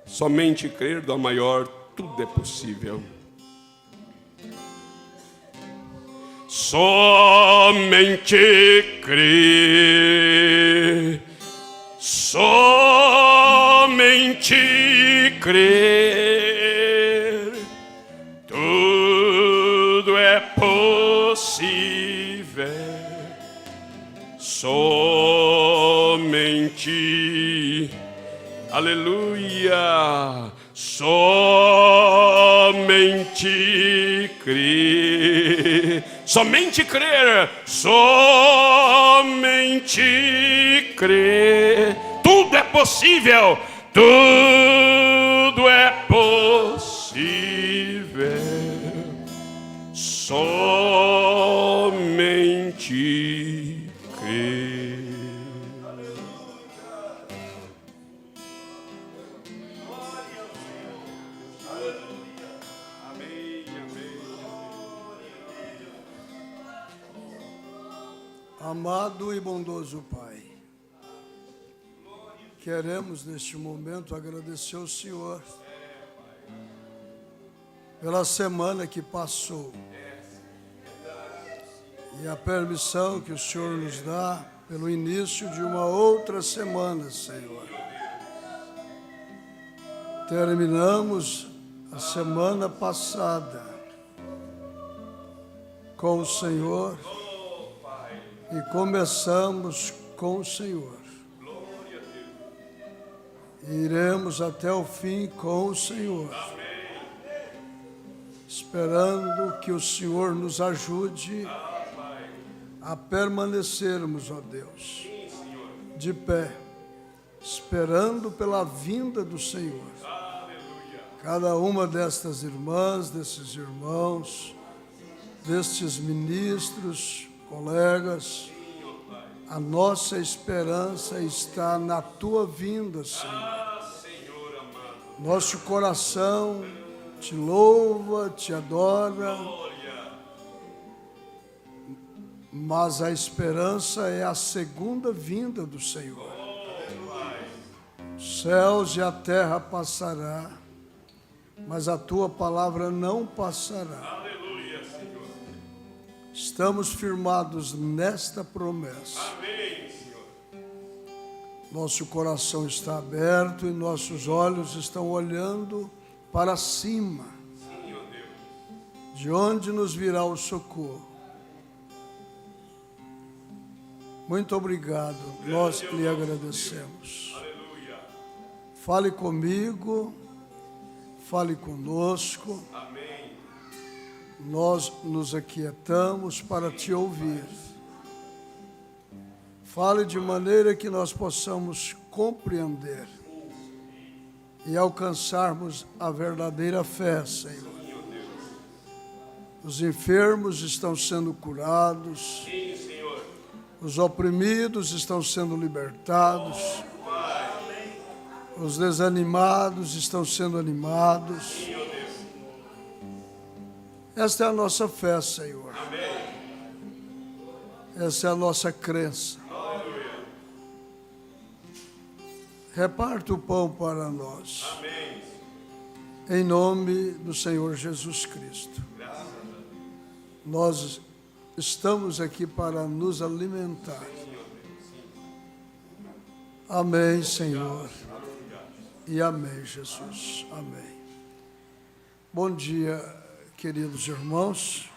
Somente crer, Dó maior, tudo é possível. Somente crer, somente crer, tudo é possível. Somente, aleluia, somente crer, somente crer, somente crer, tudo é possível, tudo é possível, somente crer. Amado e bondoso Pai, queremos neste momento agradecer ao Senhor pela semana que passou e a permissão que o Senhor nos dá pelo início de uma outra semana, Senhor. Terminamos a semana passada com o Senhor e começamos com o Senhor. E iremos até o fim com o Senhor. Esperando que o Senhor nos ajude a permanecermos, ó Deus, de pé, esperando pela vinda do Senhor. Cada uma destas irmãs, desses irmãos, destes ministros, colegas, a nossa esperança está na Tua vinda, Senhor. Nosso coração te louva, te adora, mas a esperança é a segunda vinda do Senhor. Os céus e a terra passará, mas a Tua palavra não passará. Estamos firmados nesta promessa. Amém, Senhor. Nosso coração está aberto e nossos olhos estão olhando para cima. Sim, ó Deus. De onde nos virá o socorro? Muito obrigado, nós lhe agradecemos. Aleluia. Fale comigo, fale conosco. Amém. Nós nos aquietamos para te ouvir. Fale de maneira que nós possamos compreender e alcançarmos a verdadeira fé, Senhor. Os enfermos estão sendo curados. Sim, Senhor. Os oprimidos estão sendo libertados. Os desanimados estão sendo animados. Sim, ó Deus. Esta é a nossa fé, Senhor. Amém. Essa é a nossa crença. Aleluia. Reparta o pão para nós. Amém. Em nome do Senhor Jesus Cristo. Graças a Deus. Nós estamos aqui para nos alimentar. Amém, Senhor. E amém, Jesus. Amém. Bom dia, queridos irmãos.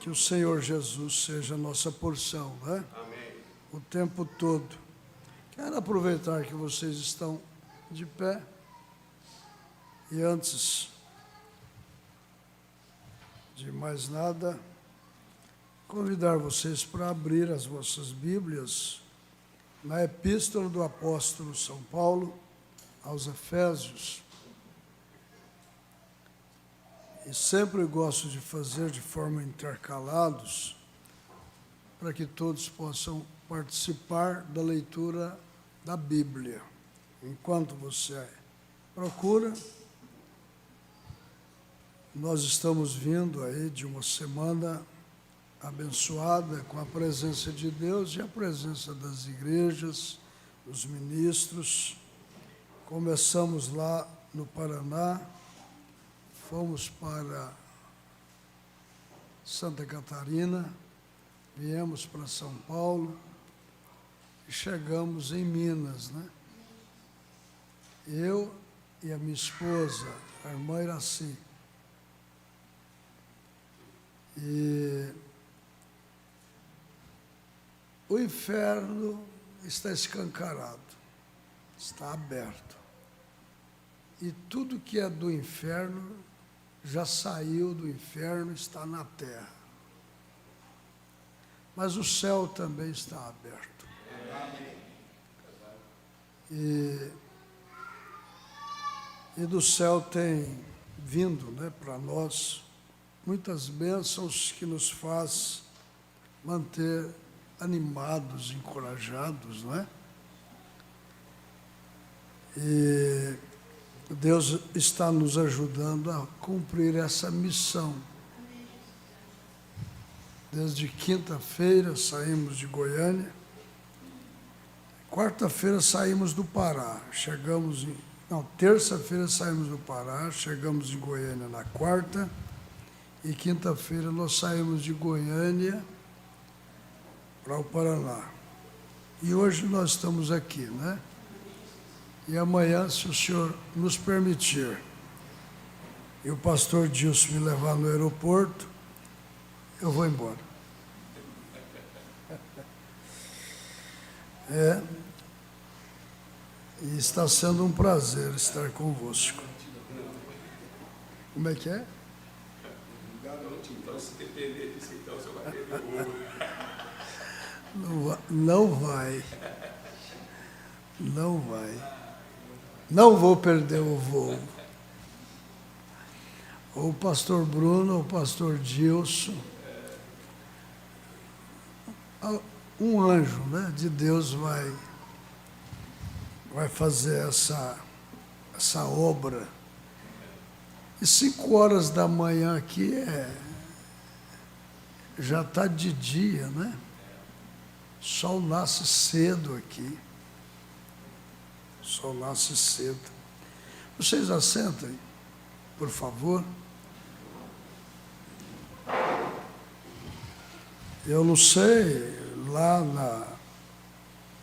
Que o Senhor Jesus seja a nossa porção, né? Amém. O tempo todo. Quero aproveitar que vocês estão de pé. E antes de mais nada, convidar vocês para abrir as vossas Bíblias na Epístola do Apóstolo São Paulo aos Efésios. E sempre gosto de fazer de forma intercalados, para que todos possam participar da leitura da Bíblia. Enquanto você procura, nós estamos vindo aí de uma semana abençoada com a presença de Deus e a presença das igrejas, dos ministros, Começamos lá no Paraná, fomos para Santa Catarina, viemos para São Paulo e chegamos em Minas, né? Eu e a minha esposa, a irmã Iraci. E o inferno está escancarado, está aberto. E tudo que é do inferno já saiu do inferno, está na terra. Mas o céu também está aberto. E do céu tem vindo, né, para nós muitas bênçãos que nos faz manter animados, encorajados, não é? E Deus está nos ajudando a cumprir essa missão. Desde quinta-feira saímos de Goiânia, quarta-feira saímos do Pará, terça-feira saímos do Pará, chegamos em Goiânia na quarta, e quinta-feira nós saímos de Goiânia para o Paraná. E hoje nós estamos aqui, né? E amanhã, se o senhor nos permitir, e o pastor Dilson me levar no aeroporto, eu vou embora. E está sendo um prazer estar convosco. Como é que é? Então, se depender disso, então, você vai perder o ouro. Não vai. Não vai. Não vou perder o voo. Ou o pastor Bruno, ou o pastor Dilson. Um anjo, né, de Deus vai fazer essa obra. E 5 horas da manhã aqui já está de dia, né? O sol nasce cedo aqui. O sol nasce cedo. Vocês assentem, por favor. Eu não sei, lá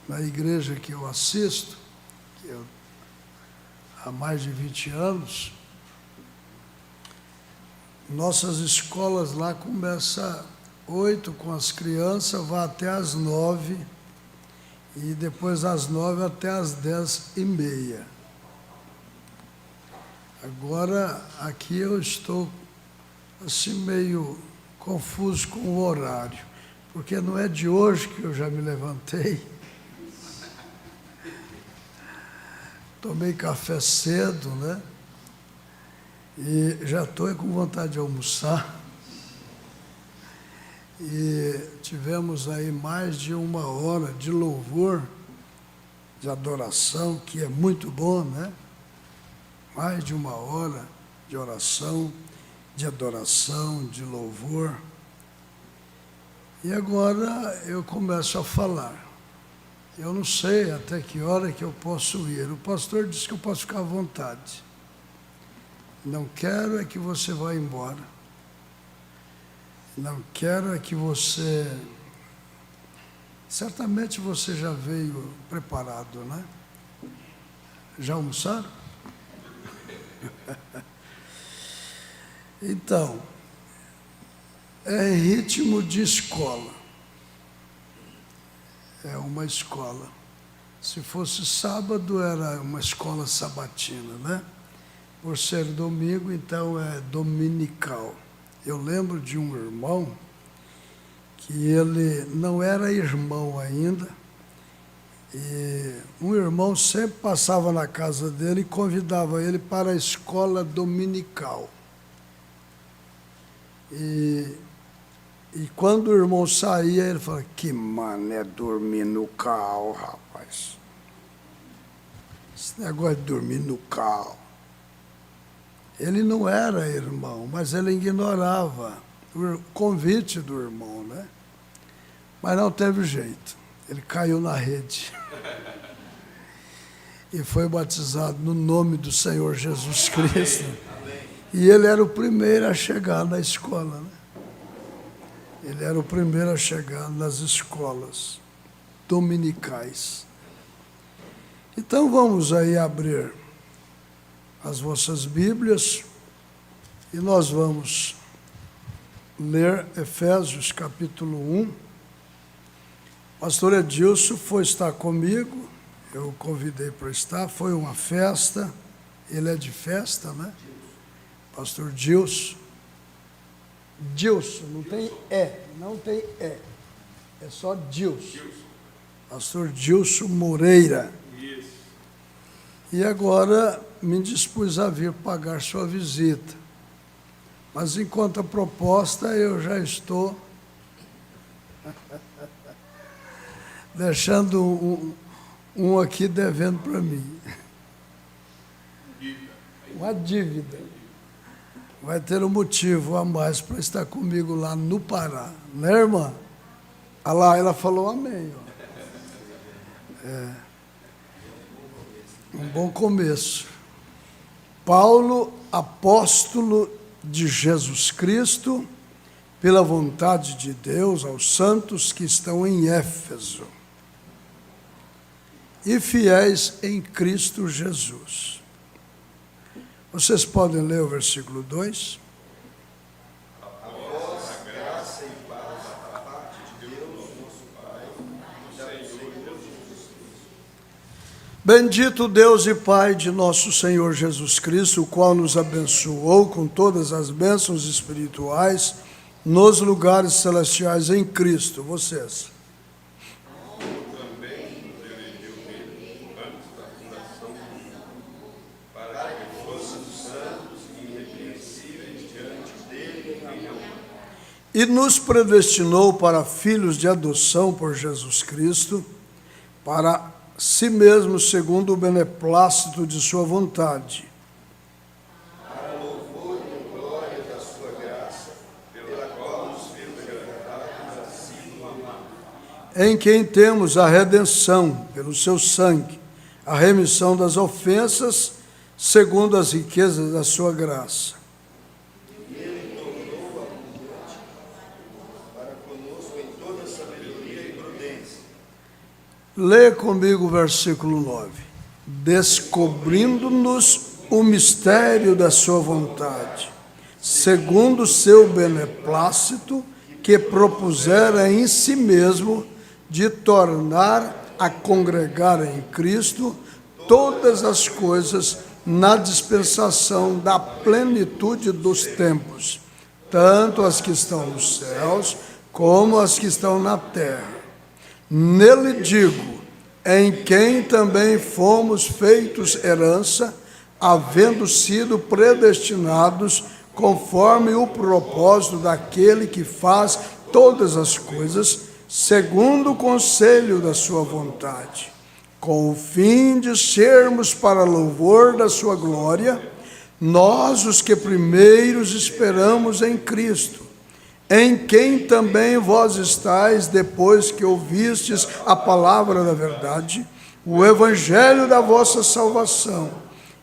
na igreja que eu assisto, há mais de 20 anos, nossas escolas lá começam às 8 com as crianças, vai até às 9, e depois às 9 até às 10h30. Agora, aqui eu estou assim meio confuso com o horário, porque não é de hoje que eu já me levantei. Tomei café cedo, né? E já estou com vontade de almoçar. E tivemos aí mais de 1 hora de louvor, de adoração, que é muito bom, né? Mais de 1 hora de oração, de adoração, de louvor. E agora eu começo a falar. Eu não sei até que hora que eu posso ir. O pastor disse que eu posso ficar à vontade. Não quero é que você vá embora. Não quero é que você... Certamente você já veio preparado, né? Já almoçaram? Então, é ritmo de escola. É uma escola. Se fosse sábado, era uma escola sabatina, né? Por ser domingo, então é dominical. Eu lembro de um irmão que ele não era irmão ainda, e um irmão sempre passava na casa dele e convidava ele para a escola dominical. E quando o irmão saía, ele falava, que mané dormir no carro, rapaz. Esse negócio de dormir no carro. Ele não era irmão, mas ele ignorava o convite do irmão, né? Mas não teve jeito, ele caiu na rede. e foi batizado no nome do Senhor Jesus Cristo. E ele era o primeiro a chegar na escola, né? Ele era o primeiro a chegar nas escolas dominicais. Então vamos aí abrir as vossas Bíblias e nós vamos ler Efésios capítulo 1. Pastor Edilson foi estar comigo, eu o convidei para estar, foi uma festa, ele é de festa, né? Pastor Dilson. Dilson, não tem E, é só Dilson. Pastor Dilson Moreira. Isso. E agora me dispus a vir pagar sua visita. Mas enquanto a proposta, eu já estou deixando um aqui devendo para mim. Uma dívida. Vai ter um motivo a mais para estar comigo lá no Pará. Né, irmã? Olha lá, ela falou amém. Ó. Um bom começo. Paulo, apóstolo de Jesus Cristo, pela vontade de Deus, aos santos que estão em Éfeso e fiéis em Cristo Jesus. Vocês podem ler o versículo 2? Bendito Deus e Pai de nosso Senhor Jesus Cristo, o qual nos abençoou com todas as bênçãos espirituais nos lugares celestiais em Cristo. Vocês. E nos predestinou para filhos de adoção por Jesus Cristo, para si mesmo, segundo o beneplácito de sua vontade. Para louvor e glória da sua graça, pela qual nos fez agradados assim no amado. Em quem temos a redenção, pelo seu sangue, a remissão das ofensas, segundo as riquezas da sua graça. Leia comigo o versículo 9. Descobrindo-nos o mistério da sua vontade, segundo o seu beneplácito, que propusera em si mesmo de tornar a congregar em Cristo todas as coisas na dispensação da plenitude dos tempos, tanto as que estão nos céus como as que estão na terra. Nele digo, em quem também fomos feitos herança, havendo sido predestinados conforme o propósito daquele que faz todas as coisas, segundo o conselho da sua vontade, com o fim de sermos para louvor da sua glória, nós os que primeiros esperamos em Cristo, em quem também vós estáis, depois que ouvistes a palavra da verdade, o evangelho da vossa salvação,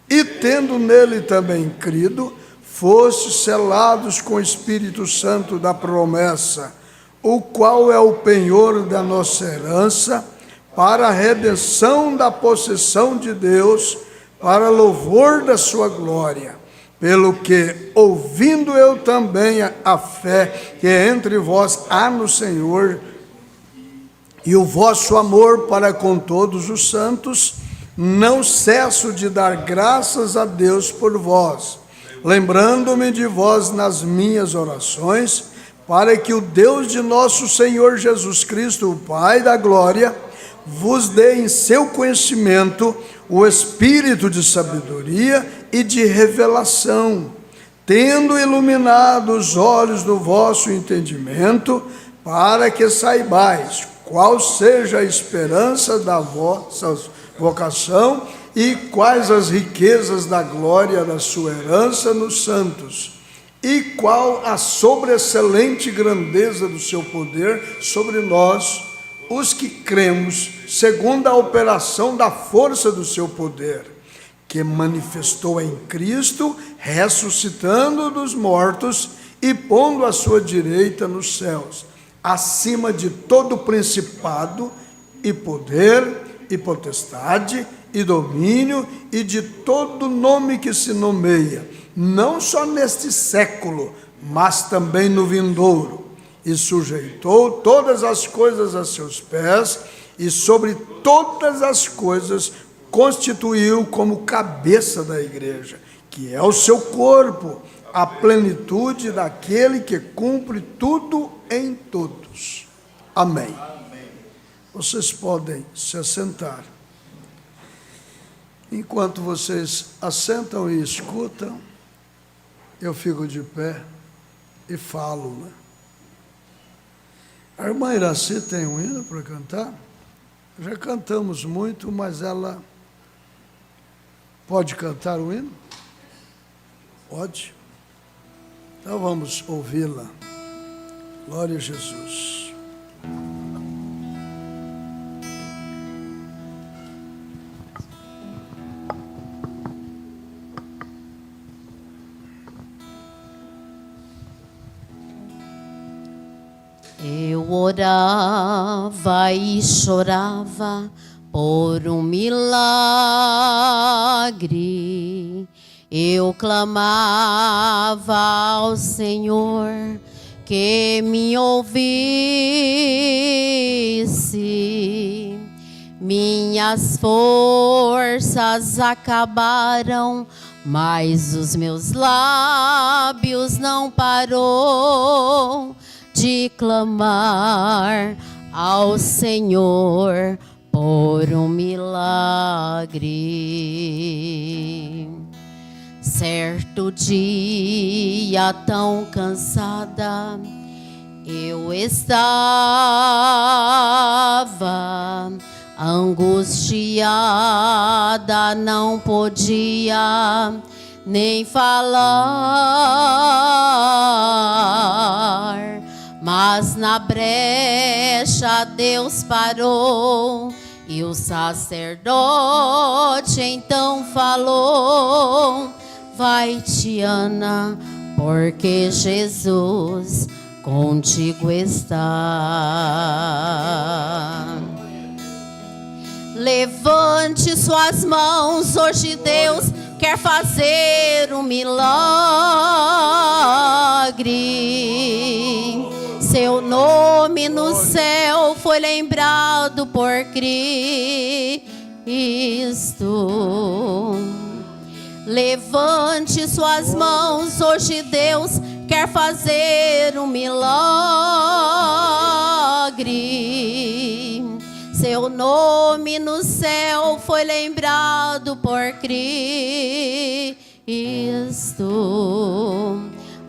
e tendo nele também crido, fostes selados com o Espírito Santo da promessa, o qual é o penhor da nossa herança, para a redenção da possessão de Deus, para louvor da sua glória. Pelo que, ouvindo eu também a fé que entre vós há no Senhor, e o vosso amor para com todos os santos, não cesso de dar graças a Deus por vós, lembrando-me de vós nas minhas orações, para que o Deus de nosso Senhor Jesus Cristo, o Pai da glória, vos dê em seu conhecimento o espírito de sabedoria e de revelação, tendo iluminado os olhos do vosso entendimento, para que saibais qual seja a esperança da vossa vocação e quais as riquezas da glória da sua herança nos santos, e qual a sobreexcelente grandeza do seu poder sobre nós, os que cremos, segundo a operação da força do seu poder, que manifestou em Cristo, ressuscitando dos mortos e pondo à sua direita nos céus, acima de todo principado e poder e potestade e domínio e de todo nome que se nomeia, não só neste século, mas também no vindouro, e sujeitou todas as coisas a seus pés, e sobre todas as coisas constituiu como cabeça da igreja, que é o seu corpo, a plenitude daquele que cumpre tudo em todos. Amém. Vocês podem se assentar. Enquanto vocês assentam e escutam, eu fico de pé e falo, né? A irmã Iraci tem um hino para cantar? Já cantamos muito, mas ela pode cantar o hino? Pode? Então vamos ouvi-la. Glória a Jesus. Eu orava e chorava por um milagre. Eu clamava ao Senhor que me ouvisse. Minhas forças acabaram, mas os meus lábios não parou de clamar ao Senhor por um milagre. Certo dia, tão cansada, eu estava angustiada, não podia nem falar. Mas na brecha Deus parou e o sacerdote então falou: vai, Tiana, porque Jesus contigo está. Levante suas mãos, hoje Deus quer fazer um milagre. Seu nome no céu foi lembrado por Cristo. Levante suas mãos, hoje Deus quer fazer um milagre. Seu nome no céu foi lembrado por Cristo.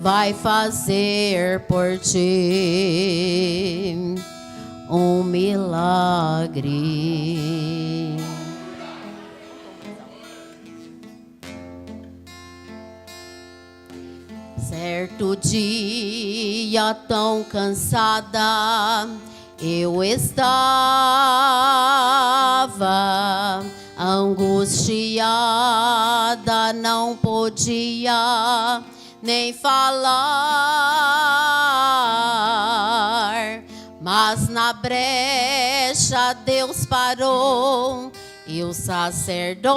Vai fazer por ti um milagre. Certo dia, tão cansada, eu estava angustiada, não podia nem falar. Mas na brecha Deus parou e o sacerdote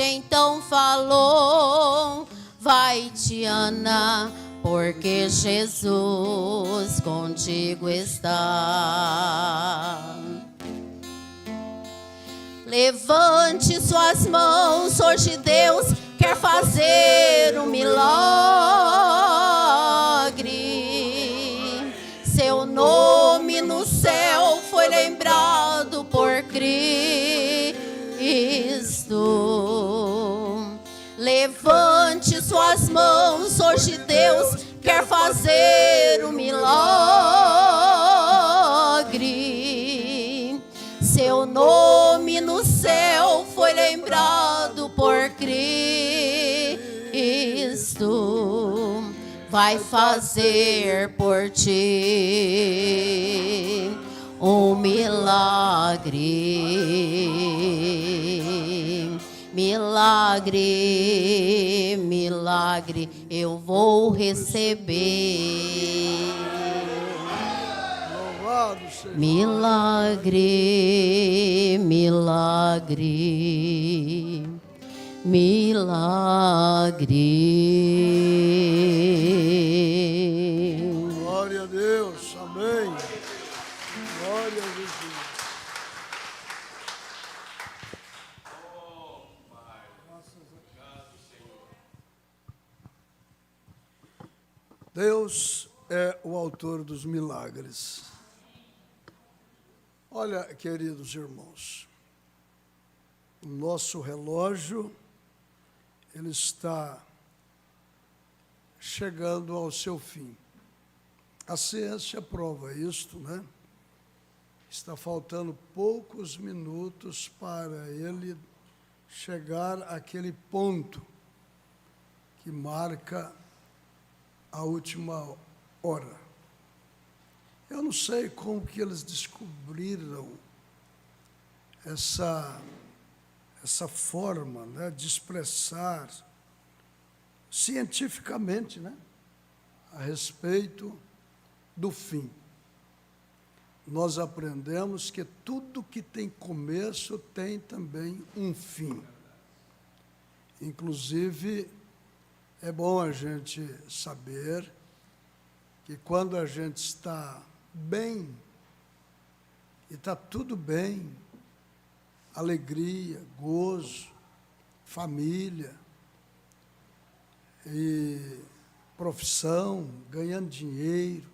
então falou: vai, Tiana, porque Jesus contigo está. Levante suas mãos, hoje Deus quer fazer um milagre. Seu nome no céu foi lembrado por Cristo. Levante suas mãos, hoje Deus quer fazer um milagre. Seu nome no céu foi lembrado por Cristo. Vai fazer por ti um milagre, milagre, milagre eu vou receber. Louvado seja. Milagre, milagre, milagre. Glória a Deus, amém. Glória a Jesus. Deus é o autor dos milagres. Olha, queridos irmãos, o nosso relógio, ele está chegando ao seu fim. A ciência prova isto, né? Está faltando poucos minutos para ele chegar àquele ponto que marca a última hora. Eu não sei como que eles descobriram essa forma, né, de expressar cientificamente, né, a respeito do fim. Nós aprendemos que tudo que tem começo tem também um fim. Inclusive, é bom a gente saber que quando a gente está bem, e está tudo bem, alegria, gozo, família, e profissão, ganhando dinheiro,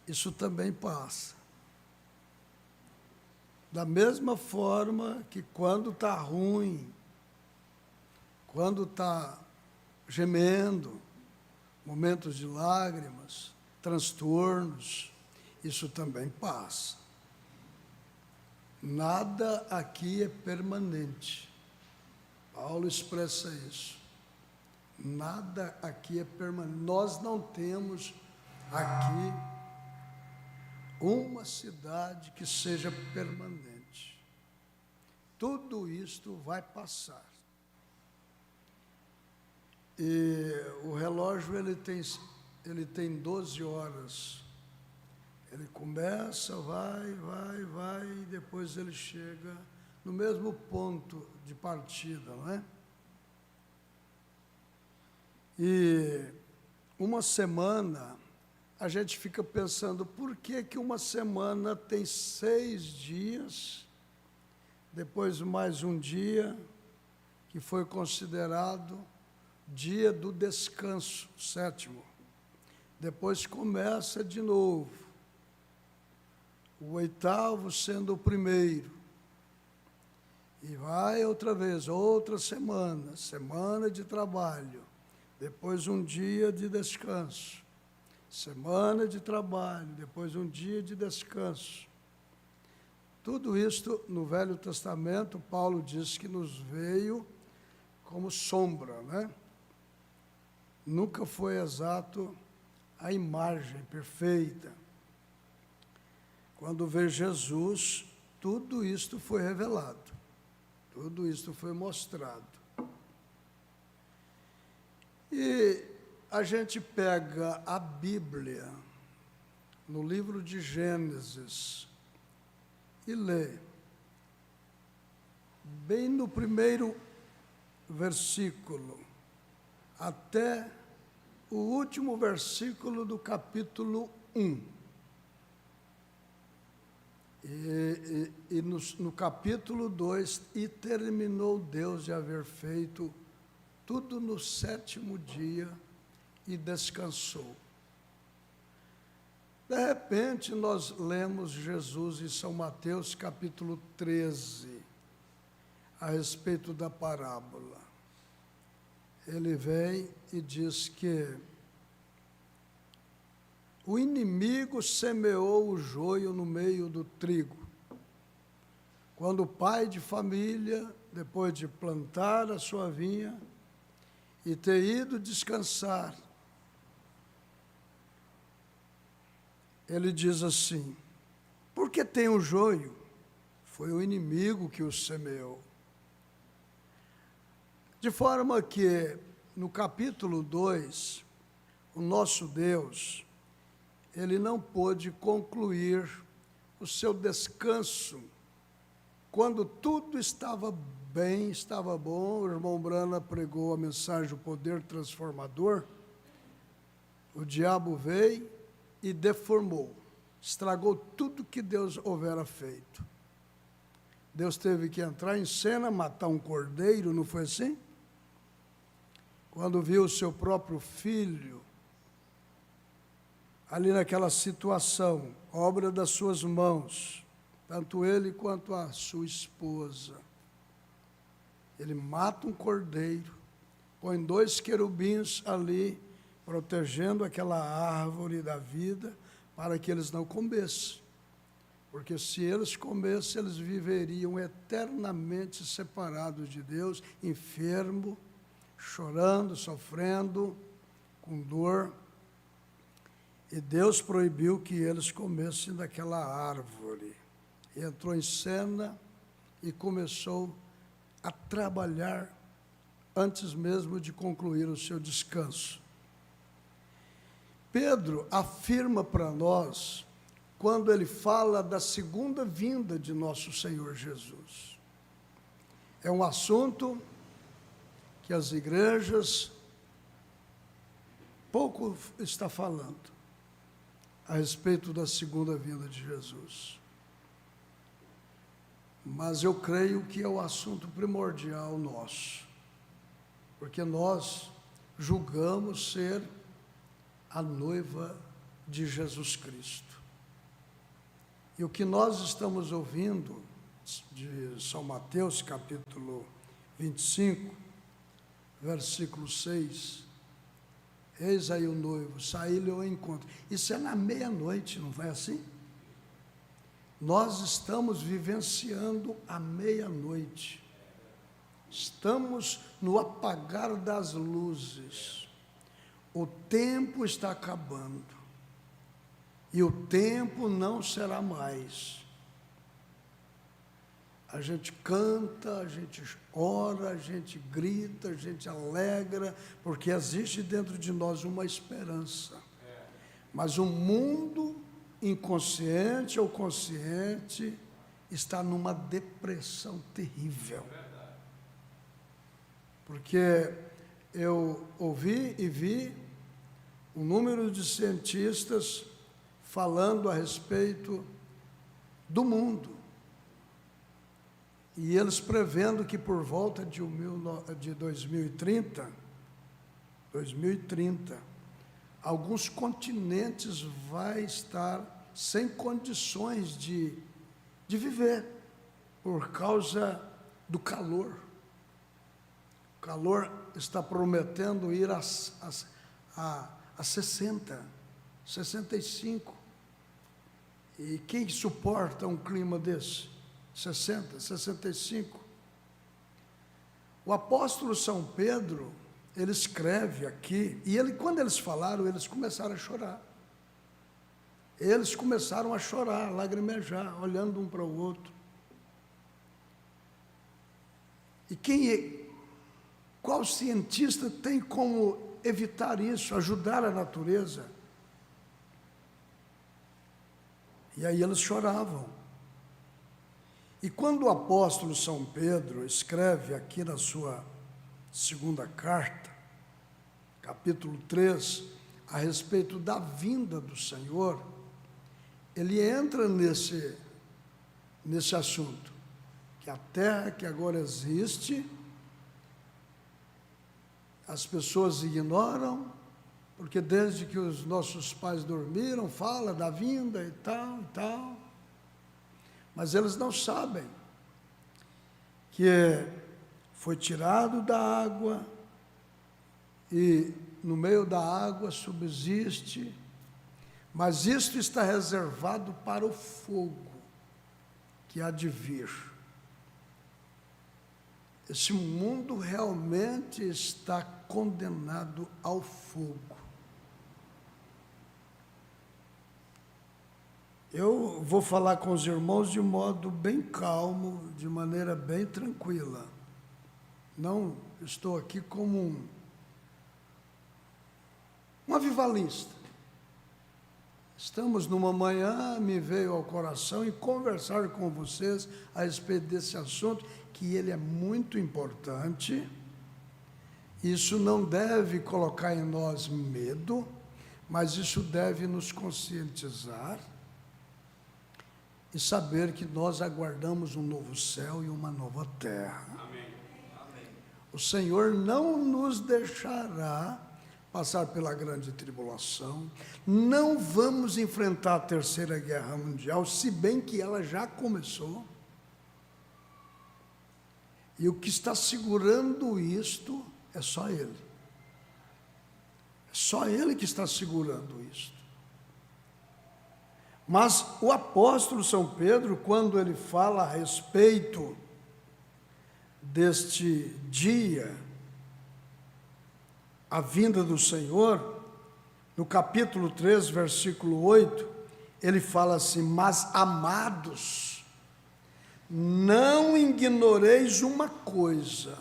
isso também passa. Da mesma forma que quando está ruim, quando está gemendo, momentos de lágrimas, transtornos, isso também passa. Nada aqui é permanente. Paulo expressa isso. Nada aqui é permanente. Nós não temos aqui uma cidade que seja permanente. Tudo isto vai passar. E o relógio ele tem 12 horas. Ele começa, vai, e depois ele chega no mesmo ponto de partida, não é? E uma semana, a gente fica pensando, por que uma semana tem 6 dias, depois mais um dia, que foi considerado dia do descanso, 7º. Depois começa de novo, o 8º sendo o primeiro. E vai outra vez, outra semana, semana de trabalho. Depois um dia de descanso. Semana de trabalho, depois um dia de descanso. Tudo isto, no Velho Testamento, Paulo diz que nos veio como sombra, né? Nunca foi exato a imagem perfeita. Quando veio Jesus, tudo isto foi revelado, tudo isto foi mostrado. E a gente pega a Bíblia, no livro de Gênesis, e lê, bem no primeiro versículo, até o último versículo do capítulo 1. E no capítulo 2, e terminou Deus de haver feito tudo no 7º dia e descansou. De repente, nós lemos Jesus em São Mateus, capítulo 13, a respeito da parábola. Ele vem e diz que o inimigo semeou o joio no meio do trigo. Quando o pai de família, depois de plantar a sua vinha e ter ido descansar, ele diz assim: Porque tem o joio, foi o inimigo que o semeou. De forma que, no capítulo 2, o nosso Deus, ele não pôde concluir o seu descanso quando tudo estava bem, estava bom. O irmão Brana pregou a mensagem, o poder transformador. O diabo veio e deformou, estragou tudo que Deus houvera feito. Deus teve que entrar em cena, matar um cordeiro, não foi assim? Quando viu o seu próprio filho, ali naquela situação, obra das suas mãos, tanto ele quanto a sua esposa, ele mata um cordeiro, põe 2 querubins ali, protegendo aquela árvore da vida, para que eles não comessem. Porque se eles comessem, eles viveriam eternamente separados de Deus, enfermos, chorando, sofrendo, com dor. E Deus proibiu que eles comessem daquela árvore. E entrou em cena e começou a trabalhar antes mesmo de concluir o seu descanso. Pedro afirma para nós, quando ele fala da segunda vinda de nosso Senhor Jesus. É um assunto que as igrejas pouco está falando a respeito da segunda vinda de Jesus. Mas eu creio que é o assunto primordial nosso, porque nós julgamos ser a noiva de Jesus Cristo. E o que nós estamos ouvindo de São Mateus, capítulo 25, versículo 6, eis aí o noivo, saí-lhe ao encontro. Isso é na meia-noite, não vai assim? Nós estamos vivenciando a meia-noite. Estamos no apagar das luzes. O tempo está acabando. E o tempo não será mais. A gente canta, a gente ora, a gente grita, a gente alegra, porque existe dentro de nós uma esperança. Mas o mundo, inconsciente ou consciente, está numa depressão terrível. Porque eu ouvi e vi um número de cientistas falando a respeito do mundo. E eles prevendo que por volta de 2030, alguns continentes vai estar sem condições de viver, por causa do calor. O calor está prometendo ir a 60, 65. E quem suporta um clima desse? 60, 65. O apóstolo São Pedro, ele escreve aqui, e quando eles falaram, eles começaram a chorar. Eles começaram a chorar, lagrimejar, olhando um para o outro. E qual cientista tem como evitar isso, ajudar a natureza? E aí eles choravam. E quando o apóstolo São Pedro escreve aqui na sua segunda carta, capítulo 3, a respeito da vinda do Senhor, ele entra nesse assunto, que a terra que agora existe, as pessoas ignoram, porque desde que os nossos pais dormiram, fala da vinda e tal, mas eles não sabem que foi tirado da água e no meio da água subsiste, mas isto está reservado para o fogo que há de vir. Esse mundo realmente está condenado ao fogo. Eu vou falar com os irmãos de modo bem calmo, de maneira bem tranquila. Não estou aqui como um avivalista. Estamos numa manhã, me veio ao coração e conversar com vocês a respeito desse assunto, que ele é muito importante. Isso não deve colocar em nós medo, mas isso deve nos conscientizar e saber que nós aguardamos um novo céu e uma nova terra. Amém. O Senhor não nos deixará passar pela grande tribulação, não vamos enfrentar a terceira guerra mundial, se bem que ela já começou. E o que está segurando isto é só Ele. É só Ele que está segurando isto. Mas o apóstolo São Pedro, quando ele fala a respeito deste dia, a vinda do Senhor, no capítulo 3, versículo 8, ele fala assim: mas amados, não ignoreis uma coisa,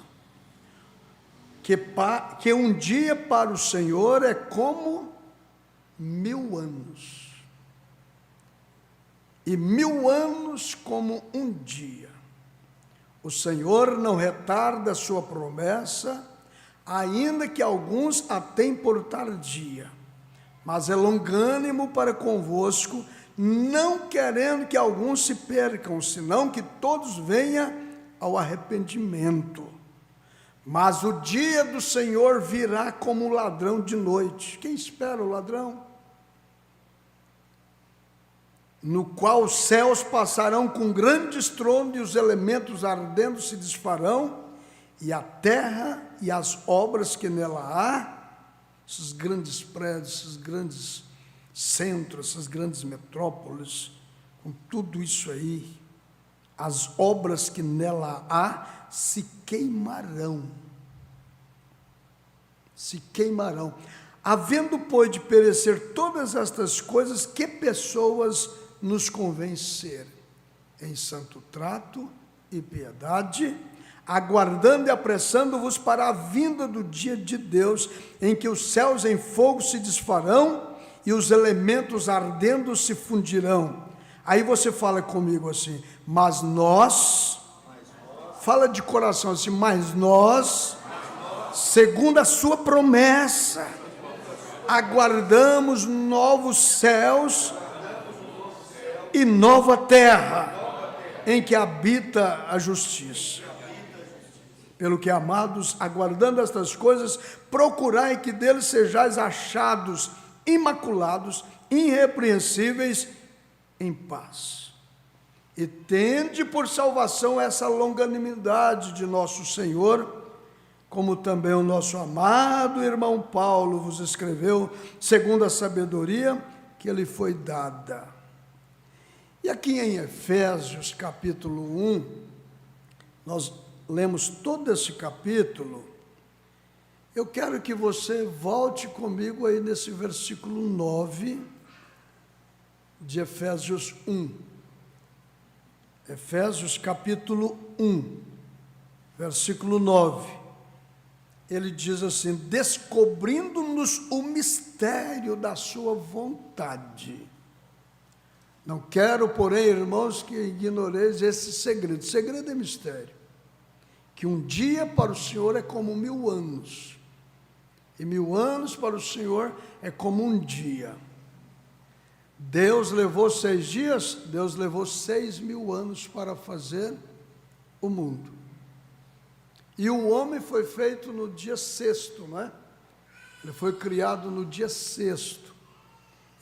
que um dia para o Senhor é como 1000 anos, e 1000 anos como um dia. O Senhor não retarda a sua promessa, ainda que alguns a tenham por tardia, mas é longânimo para convosco, não querendo que alguns se percam, senão que todos venham ao arrependimento. Mas o dia do Senhor virá como um ladrão de noite. Quem espera o ladrão? No qual os céus passarão com grande estrondo e os elementos ardendo se desfarão, e a terra e as obras que nela há, esses grandes prédios, esses grandes centros, essas grandes metrópoles, com tudo isso aí, as obras que nela há se queimarão. Se queimarão. Havendo, pois, de perecer todas estas coisas, que pessoas nos convém ser? Em santo trato e piedade, aguardando e apressando-vos para a vinda do dia de Deus, em que os céus em fogo se desfarão e os elementos ardendo se fundirão. Aí você fala comigo assim: mas nós, fala de coração assim, mas nós, segundo a sua promessa, aguardamos novos céus e nova terra, em que habita a justiça. Pelo que, amados, aguardando estas coisas, procurai que deles sejais achados imaculados, irrepreensíveis, em paz. E tende por salvação essa longanimidade de nosso Senhor, como também o nosso amado irmão Paulo vos escreveu, segundo a sabedoria que lhe foi dada. E aqui em Efésios, capítulo 1, nós lemos todo esse capítulo. Eu quero que você volte comigo aí nesse versículo 9 de Efésios 1. Efésios capítulo 1, versículo 9. Ele diz assim: descobrindo-nos o mistério da sua vontade. Não quero, porém, irmãos, que ignoreis esse segredo. Segredo é mistério. Que um dia para o Senhor é como 1000 anos. E 1000 anos para o Senhor é como um dia. Deus levou 6 dias, Deus levou 6.000 anos para fazer o mundo. E o homem foi feito no dia 6º, não é? Ele foi criado no dia 6º.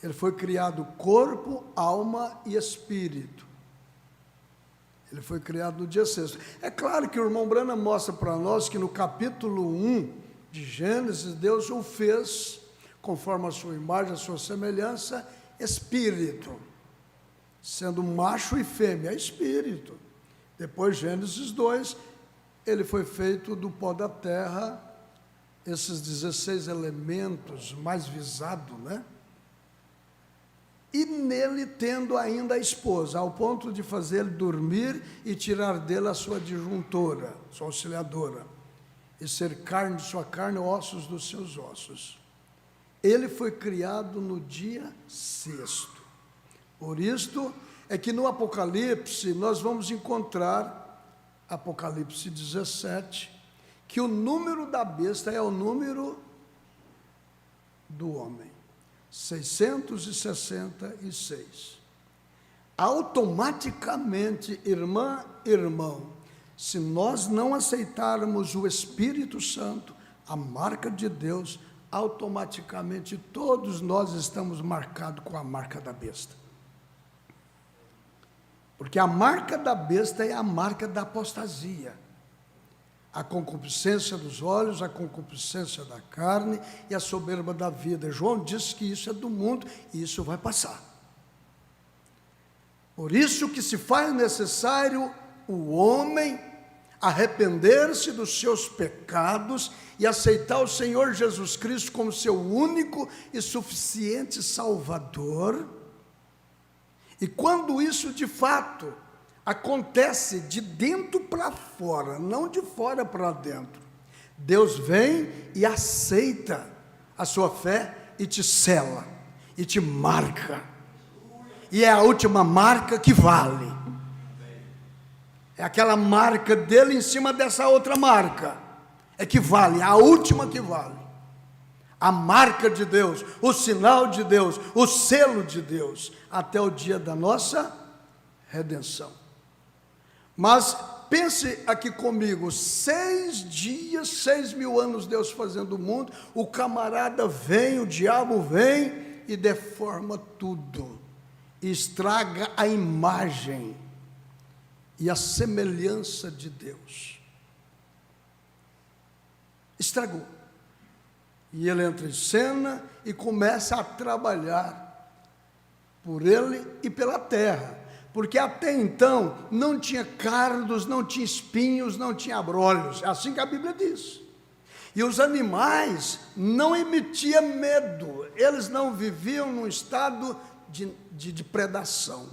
Ele foi criado corpo, alma e espírito. Ele foi criado no dia 6º. É claro que o irmão Branham mostra para nós que no capítulo 1 de Gênesis, Deus o fez, conforme a sua imagem, a sua semelhança, espírito. Sendo macho e fêmea, espírito. Depois, Gênesis 2, ele foi feito do pó da terra, esses 16 elementos mais visados, né? e nele tendo ainda a esposa, ao ponto de fazer ele dormir e tirar dele a sua disjuntora, sua auxiliadora, e ser carne de sua carne, ossos dos seus ossos. Ele foi criado no dia 6º. Por isto é que no Apocalipse nós vamos encontrar, Apocalipse 17, que o número da besta é o número do homem, 666. Automaticamente, irmã, irmão, se nós não aceitarmos o Espírito Santo, a marca de Deus, automaticamente todos nós estamos marcados com a marca da besta. Porque a marca da besta é a marca da apostasia. A concupiscência dos olhos, a concupiscência da carne e a soberba da vida. João disse que isso é do mundo e isso vai passar. Por isso que se faz necessário o homem arrepender-se dos seus pecados e aceitar o Senhor Jesus Cristo como seu único e suficiente Salvador. E quando isso de fato acontece de dentro para fora, não de fora para dentro, Deus vem e aceita a sua fé e te sela, e te marca, e é a última marca que vale, é aquela marca dele em cima dessa outra marca, é que vale, a última que vale, a marca de Deus, o sinal de Deus, o selo de Deus, até o dia da nossa redenção. Mas pense aqui comigo, 6 dias, 6.000 anos Deus fazendo o mundo, o camarada vem, o diabo vem e deforma tudo, estraga a imagem e a semelhança de Deus. Estragou. E ele entra em cena e começa a trabalhar por ele e pela terra. Porque até então não tinha cardos, não tinha espinhos, não tinha abrolhos. É assim que a Bíblia diz. E os animais não emitiam medo. Eles não viviam num estado de predação.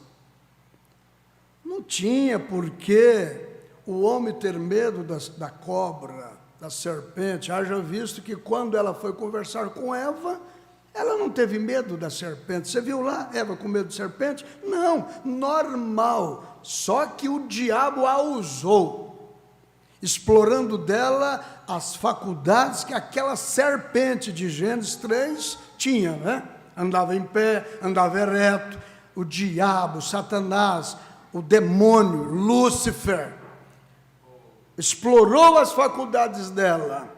Não tinha por que o homem ter medo da cobra, da serpente. Haja visto que quando ela foi conversar com Eva, ela não teve medo da serpente. Você viu lá Eva com medo de serpente? Não, normal. Só que o diabo a usou, explorando dela as faculdades que aquela serpente de Gênesis 3 tinha, né? Andava em pé, andava ereto. O diabo, Satanás, o demônio, Lúcifer, explorou as faculdades dela,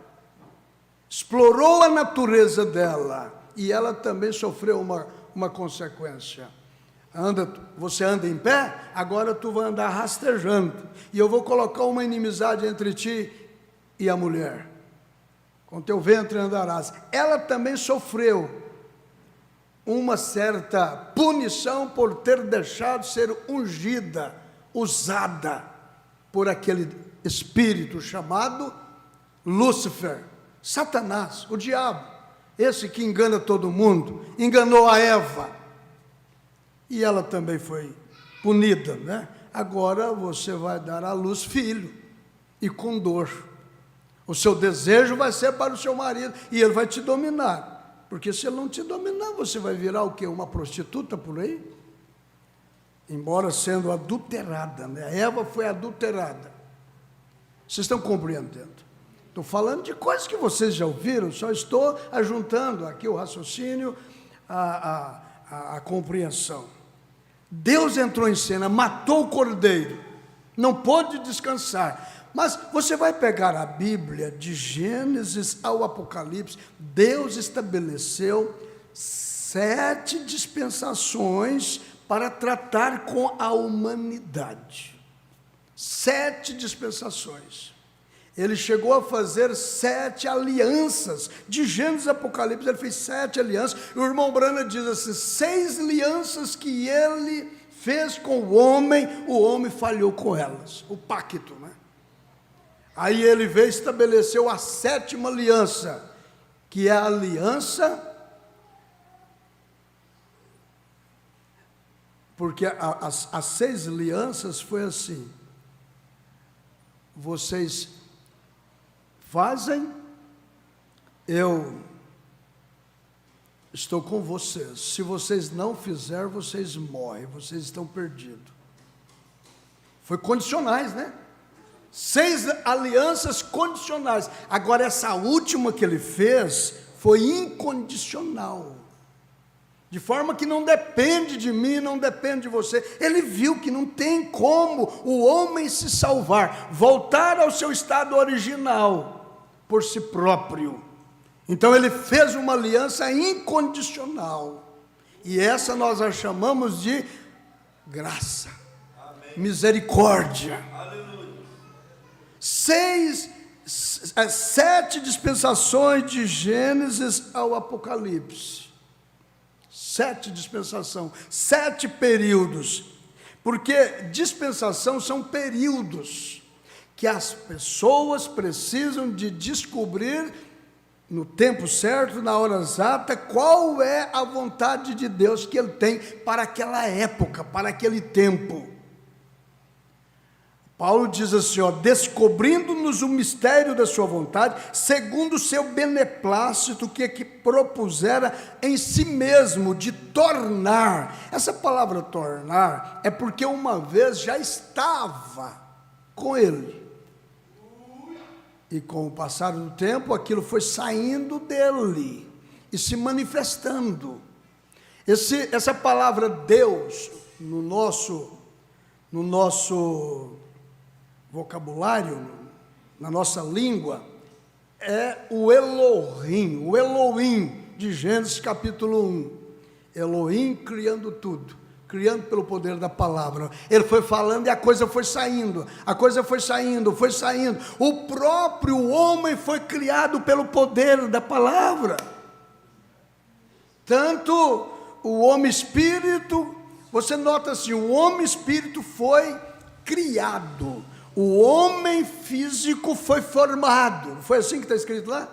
explorou a natureza dela. E ela também sofreu uma consequência. Você anda em pé, agora tu vai andar rastejando. E eu vou colocar uma inimizade entre ti e a mulher. Com teu ventre andarás. Ela também sofreu uma certa punição por ter deixado ser ungida, usada por aquele espírito chamado Lúcifer, Satanás, o diabo. Esse que engana todo mundo, enganou a Eva, e ela também foi punida, né? Agora você vai dar à luz filho, e com dor. O seu desejo vai ser para o seu marido, e ele vai te dominar, porque se ele não te dominar, você vai virar o quê? Uma prostituta por aí? Embora sendo adulterada, né? A Eva foi adulterada. Vocês estão compreendendo? Estou falando de coisas que vocês já ouviram, só estou ajuntando aqui o raciocínio, a compreensão. Deus entrou em cena, matou o cordeiro, não pôde descansar. Mas você vai pegar a Bíblia, de Gênesis ao Apocalipse, Deus estabeleceu 7 dispensações para tratar com a humanidade. 7 dispensações. Ele chegou a fazer 7 alianças, de Gênesis e Apocalipse, ele fez 7 alianças, e o irmão Branham diz assim, 6 alianças que ele fez com o homem falhou com elas, o pacto, né? Aí ele veio e estabeleceu a 7ª aliança, que é a aliança Porque as 6 alianças foi assim: vocês fazem, eu estou com vocês. Se vocês não fizerem, vocês morrem, vocês estão perdidos. Foi condicionais, né? 6 alianças condicionais. Agora, essa última que ele fez foi incondicional. De forma que não depende de mim, não depende de você. Ele viu que não tem como o homem se salvar, voltar ao seu estado original, por si próprio. Então ele fez uma aliança incondicional. E essa nós a chamamos de graça. Amém. Misericórdia. Aleluia. 7 dispensações de Gênesis ao Apocalipse. 7 dispensações, 7 períodos. Porque dispensação são períodos que as pessoas precisam de descobrir no tempo certo, na hora exata, qual é a vontade de Deus que Ele tem para aquela época, para aquele tempo. Paulo diz assim, descobrindo-nos o mistério da sua vontade, segundo o seu beneplácito, que propusera em si mesmo, de tornar. Essa palavra tornar é porque uma vez já estava com ele. E com o passar do tempo, aquilo foi saindo dele e se manifestando. Essa palavra Deus, no nosso vocabulário, na nossa língua, é o Elohim de Gênesis capítulo 1. Elohim criando tudo, criando pelo poder da palavra. Ele foi falando e a coisa foi saindo, foi saindo. O próprio homem foi criado pelo poder da palavra. Tanto o homem espírito, você nota assim, o homem espírito foi criado, o homem físico foi formado. Não foi assim que está escrito lá?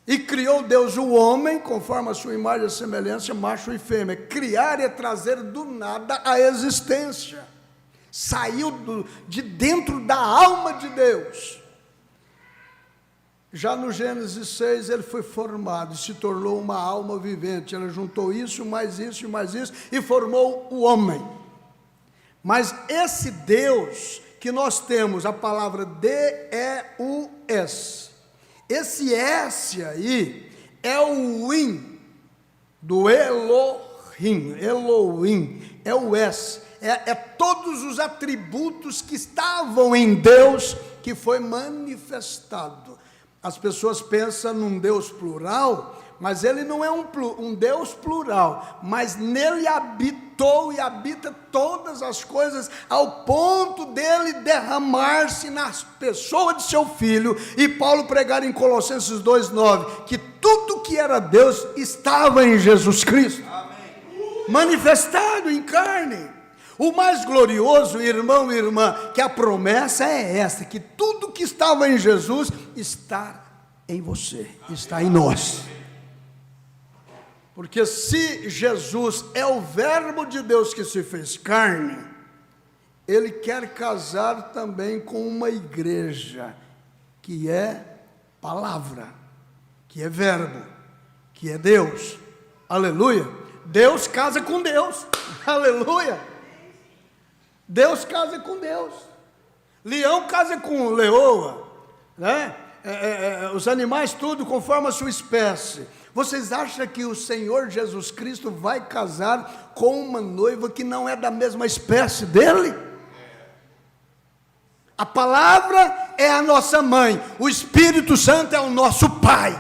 E criou Deus o homem, conforme a sua imagem e semelhança, macho e fêmea. Criar é trazer do nada a existência. Saiu de dentro da alma de Deus. Já no Gênesis 6, ele foi formado, se tornou uma alma vivente. Ele juntou isso, mais isso e mais isso, e formou o homem. Mas esse Deus que nós temos, a palavra D-E-U-S, esse S aí é o in do Elohim, é o S, é todos os atributos que estavam em Deus que foi manifestado. As pessoas pensam num Deus plural, mas ele não é um Deus plural, mas nele habitou e habita todas as coisas, ao ponto dele derramar-se na pessoa de seu Filho, e Paulo pregar em Colossenses 2,9, que tudo que era Deus estava em Jesus Cristo. Amém. Manifestado em carne. O mais glorioso, irmão e irmã, que a promessa é essa, que tudo que estava em Jesus está em você, está em nós. Porque se Jesus é o verbo de Deus que se fez carne, Ele quer casar também com uma igreja, que é palavra, que é verbo, que é Deus. Aleluia! Deus casa com Deus. Aleluia! Deus casa com Deus. Leão casa com leoa, né? Os animais tudo conforme a sua espécie. Vocês acham que o Senhor Jesus Cristo vai casar com uma noiva que não é da mesma espécie dele? A palavra é a nossa mãe, o Espírito Santo é o nosso pai.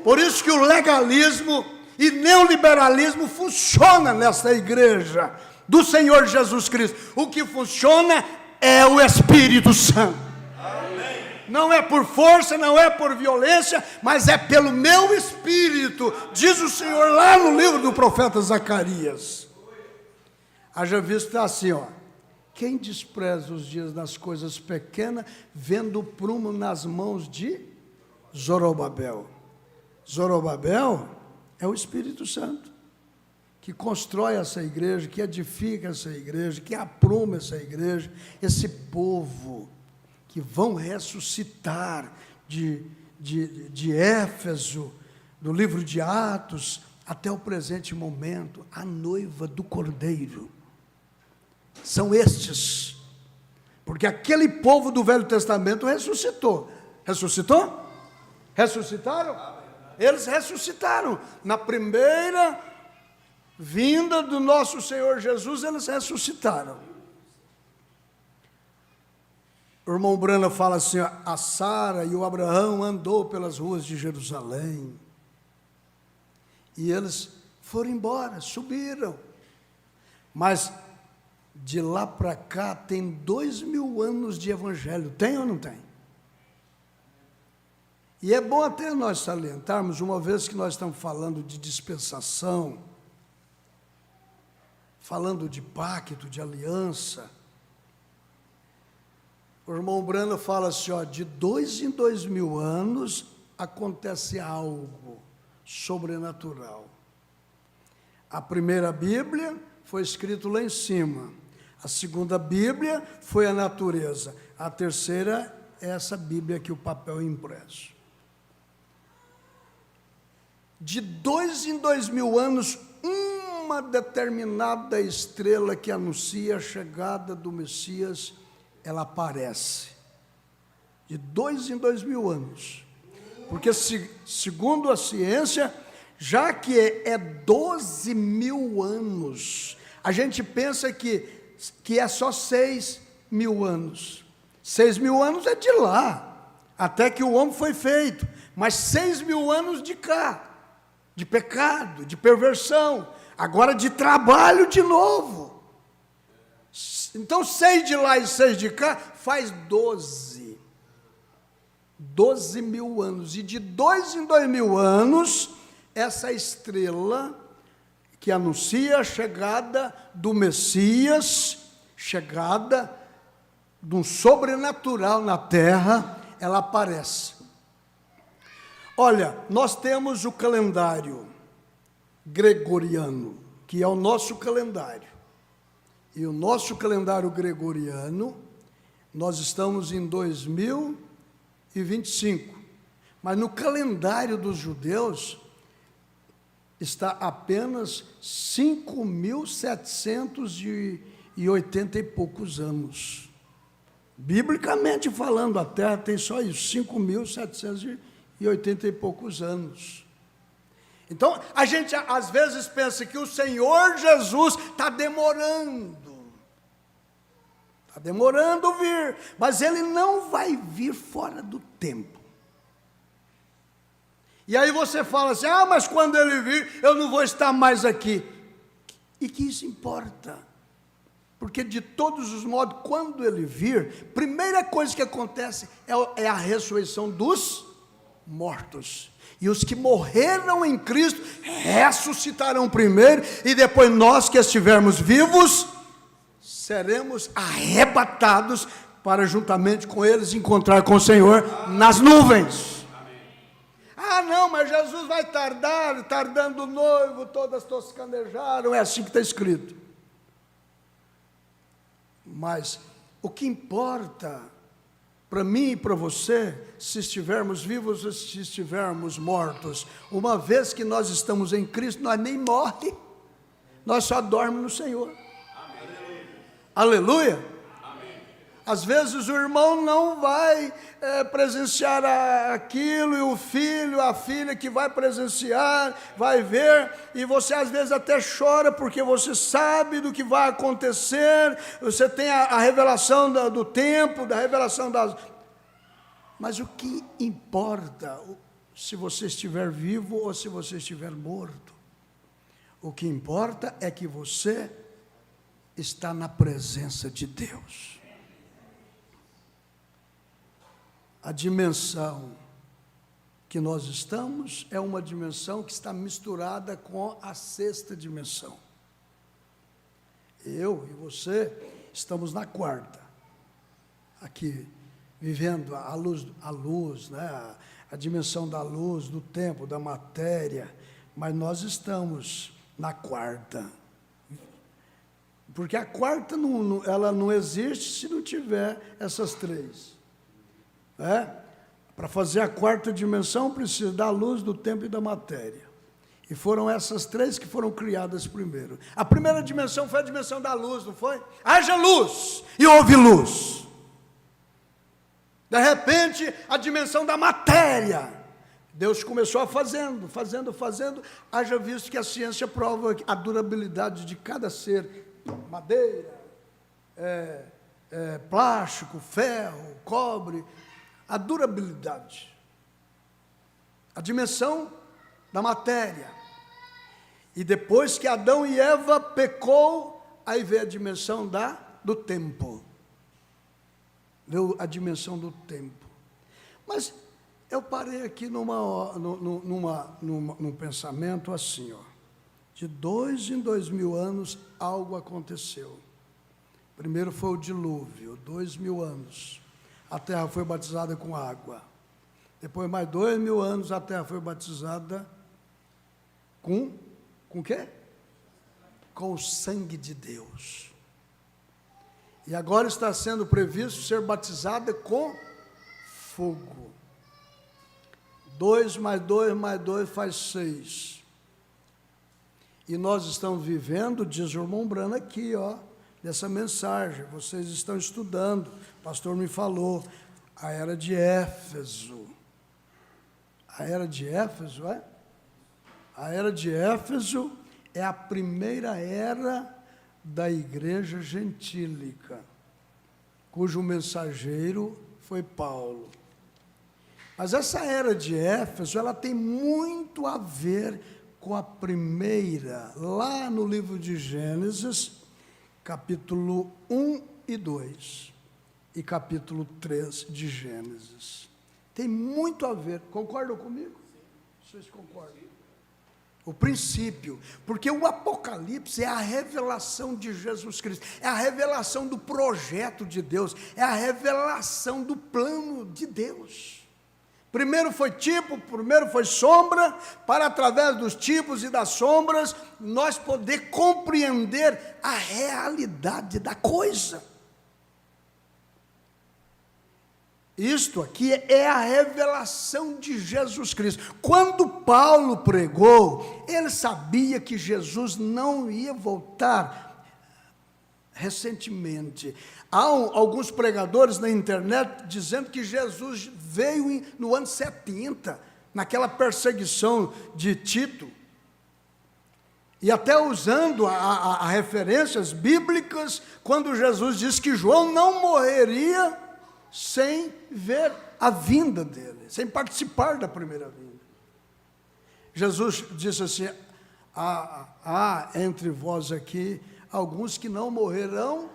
Por isso que o legalismo e neoliberalismo funciona nessa igreja do Senhor Jesus Cristo. O que funciona é o Espírito Santo. Não é por força, não é por violência, mas é pelo meu Espírito, diz o Senhor lá no livro do profeta Zacarias. Haja visto assim, quem despreza os dias das coisas pequenas, vendo o prumo nas mãos de Zorobabel. Zorobabel é o Espírito Santo, que constrói essa igreja, que edifica essa igreja, que apruma essa igreja, esse povo que vão ressuscitar de Éfeso, do livro de Atos, até o presente momento, a noiva do Cordeiro. São estes, porque aquele povo do Velho Testamento ressuscitou. Ressuscitou? Ressuscitaram? Eles ressuscitaram. Na primeira vinda do nosso Senhor Jesus, eles ressuscitaram. O irmão Brana fala assim: a Sara e o Abraão andou pelas ruas de Jerusalém. E eles foram embora, subiram. Mas de lá para cá tem 2000 anos de evangelho. Tem ou não tem? E é bom até nós salientarmos, uma vez que nós estamos falando de dispensação, falando de pacto, de aliança. O irmão Brana fala assim, de 2 em 2000 anos acontece algo sobrenatural. A primeira Bíblia foi escrito lá em cima. A segunda Bíblia foi a natureza. A terceira é essa Bíblia aqui, o papel impresso. De 2 em 2000 anos, uma determinada estrela que anuncia a chegada do Messias, ela aparece. De 2 em 2000 anos. Porque, segundo a ciência, já que é 12 mil anos, a gente pensa que é só 6 mil anos. 6 mil anos é de lá, até que o homem foi feito. Mas 6 mil anos de cá, de pecado, de perversão, agora de trabalho de novo. Então 6 de lá e 6 de cá faz 12 mil anos, e de 2 em 2000 anos, essa estrela que anuncia a chegada do Messias, chegada de um sobrenatural na terra, ela aparece. Olha, nós temos o calendário gregoriano, que é o nosso calendário, e o nosso calendário gregoriano, nós estamos em 2025, mas no calendário dos judeus está apenas 5.780 e poucos anos. Biblicamente falando, a terra tem só isso, 5.780 e poucos anos. Então, a gente às vezes pensa que o Senhor Jesus está demorando vir, mas Ele não vai vir fora do tempo. E aí você fala assim, mas quando Ele vir, eu não vou estar mais aqui. E que isso importa? Porque de todos os modos, quando Ele vir, primeira coisa que acontece é a ressurreição dos mortos. E os que morreram em Cristo ressuscitarão primeiro, e depois nós que estivermos vivos, seremos arrebatados para juntamente com eles encontrar com o Senhor nas nuvens. Não, mas Jesus vai tardando o noivo, todas toscanejaram, é assim que está escrito. Mas o que importa para mim e para você, se estivermos vivos ou se estivermos mortos, uma vez que nós estamos em Cristo, nós nem morremos, nós só dormimos no Senhor. Amém. Aleluia. Amém. Às vezes o irmão não vai presenciar aquilo, e o filho, a filha que vai presenciar, vai ver, e você às vezes até chora, porque você sabe do que vai acontecer, você tem a revelação do tempo, da revelação das... Mas o que importa, se você estiver vivo ou se você estiver morto? O que importa é que você está na presença de Deus. A dimensão que nós estamos é uma dimensão que está misturada com a sexta dimensão. Eu e você estamos na quarta, aqui, vivendo a luz, né? A dimensão da luz, do tempo, da matéria, mas nós estamos na quarta. Porque a quarta ela não existe se não tiver essas três. Para fazer a quarta dimensão, precisa da luz, do tempo e da matéria. E foram essas três que foram criadas primeiro. A primeira dimensão foi a dimensão da luz, não foi? Haja luz, e houve luz. De repente, a dimensão da matéria. Deus começou fazendo. Haja visto que a ciência prova a durabilidade de cada ser. Madeira, plástico, ferro, cobre. A durabilidade. A dimensão da matéria. E depois que Adão e Eva pecou, aí veio a dimensão do tempo. Veio a dimensão do tempo. Mas eu parei aqui num pensamento assim, ó. De 2 em 2.000 anos, algo aconteceu. Primeiro foi o dilúvio, 2.000 anos. A terra foi batizada com água. Depois, mais 2.000 anos, a terra foi batizada com o quê? Com o sangue de Deus. E agora está sendo previsto ser batizada com fogo. 2 mais 2 mais 2 faz 6. E nós estamos vivendo, diz o irmão Brano aqui, ó, nessa mensagem. Vocês estão estudando, o pastor me falou, a era de Éfeso. A era de Éfeso, A era de Éfeso é a primeira era da igreja gentílica, cujo mensageiro foi Paulo. Mas essa era de Éfeso, ela tem muito a ver com a primeira, lá no livro de Gênesis, capítulo 1 e 2, e capítulo 3 de Gênesis. Tem muito a ver, concordam comigo? Vocês concordam? O princípio, porque o Apocalipse é a revelação de Jesus Cristo, é a revelação do projeto de Deus, é a revelação do plano de Deus. Primeiro foi tipo, primeiro foi sombra, para através dos tipos e das sombras, nós poder compreender a realidade da coisa. Isto aqui é a revelação de Jesus Cristo. Quando Paulo pregou, ele sabia que Jesus não ia voltar recentemente. Há alguns pregadores na internet dizendo que Jesus veio no ano 70, naquela perseguição de Tito, e até usando a referências bíblicas, quando Jesus disse que João não morreria sem ver a vinda dele, sem participar da primeira vinda. Jesus disse assim, há entre vós aqui alguns que não morrerão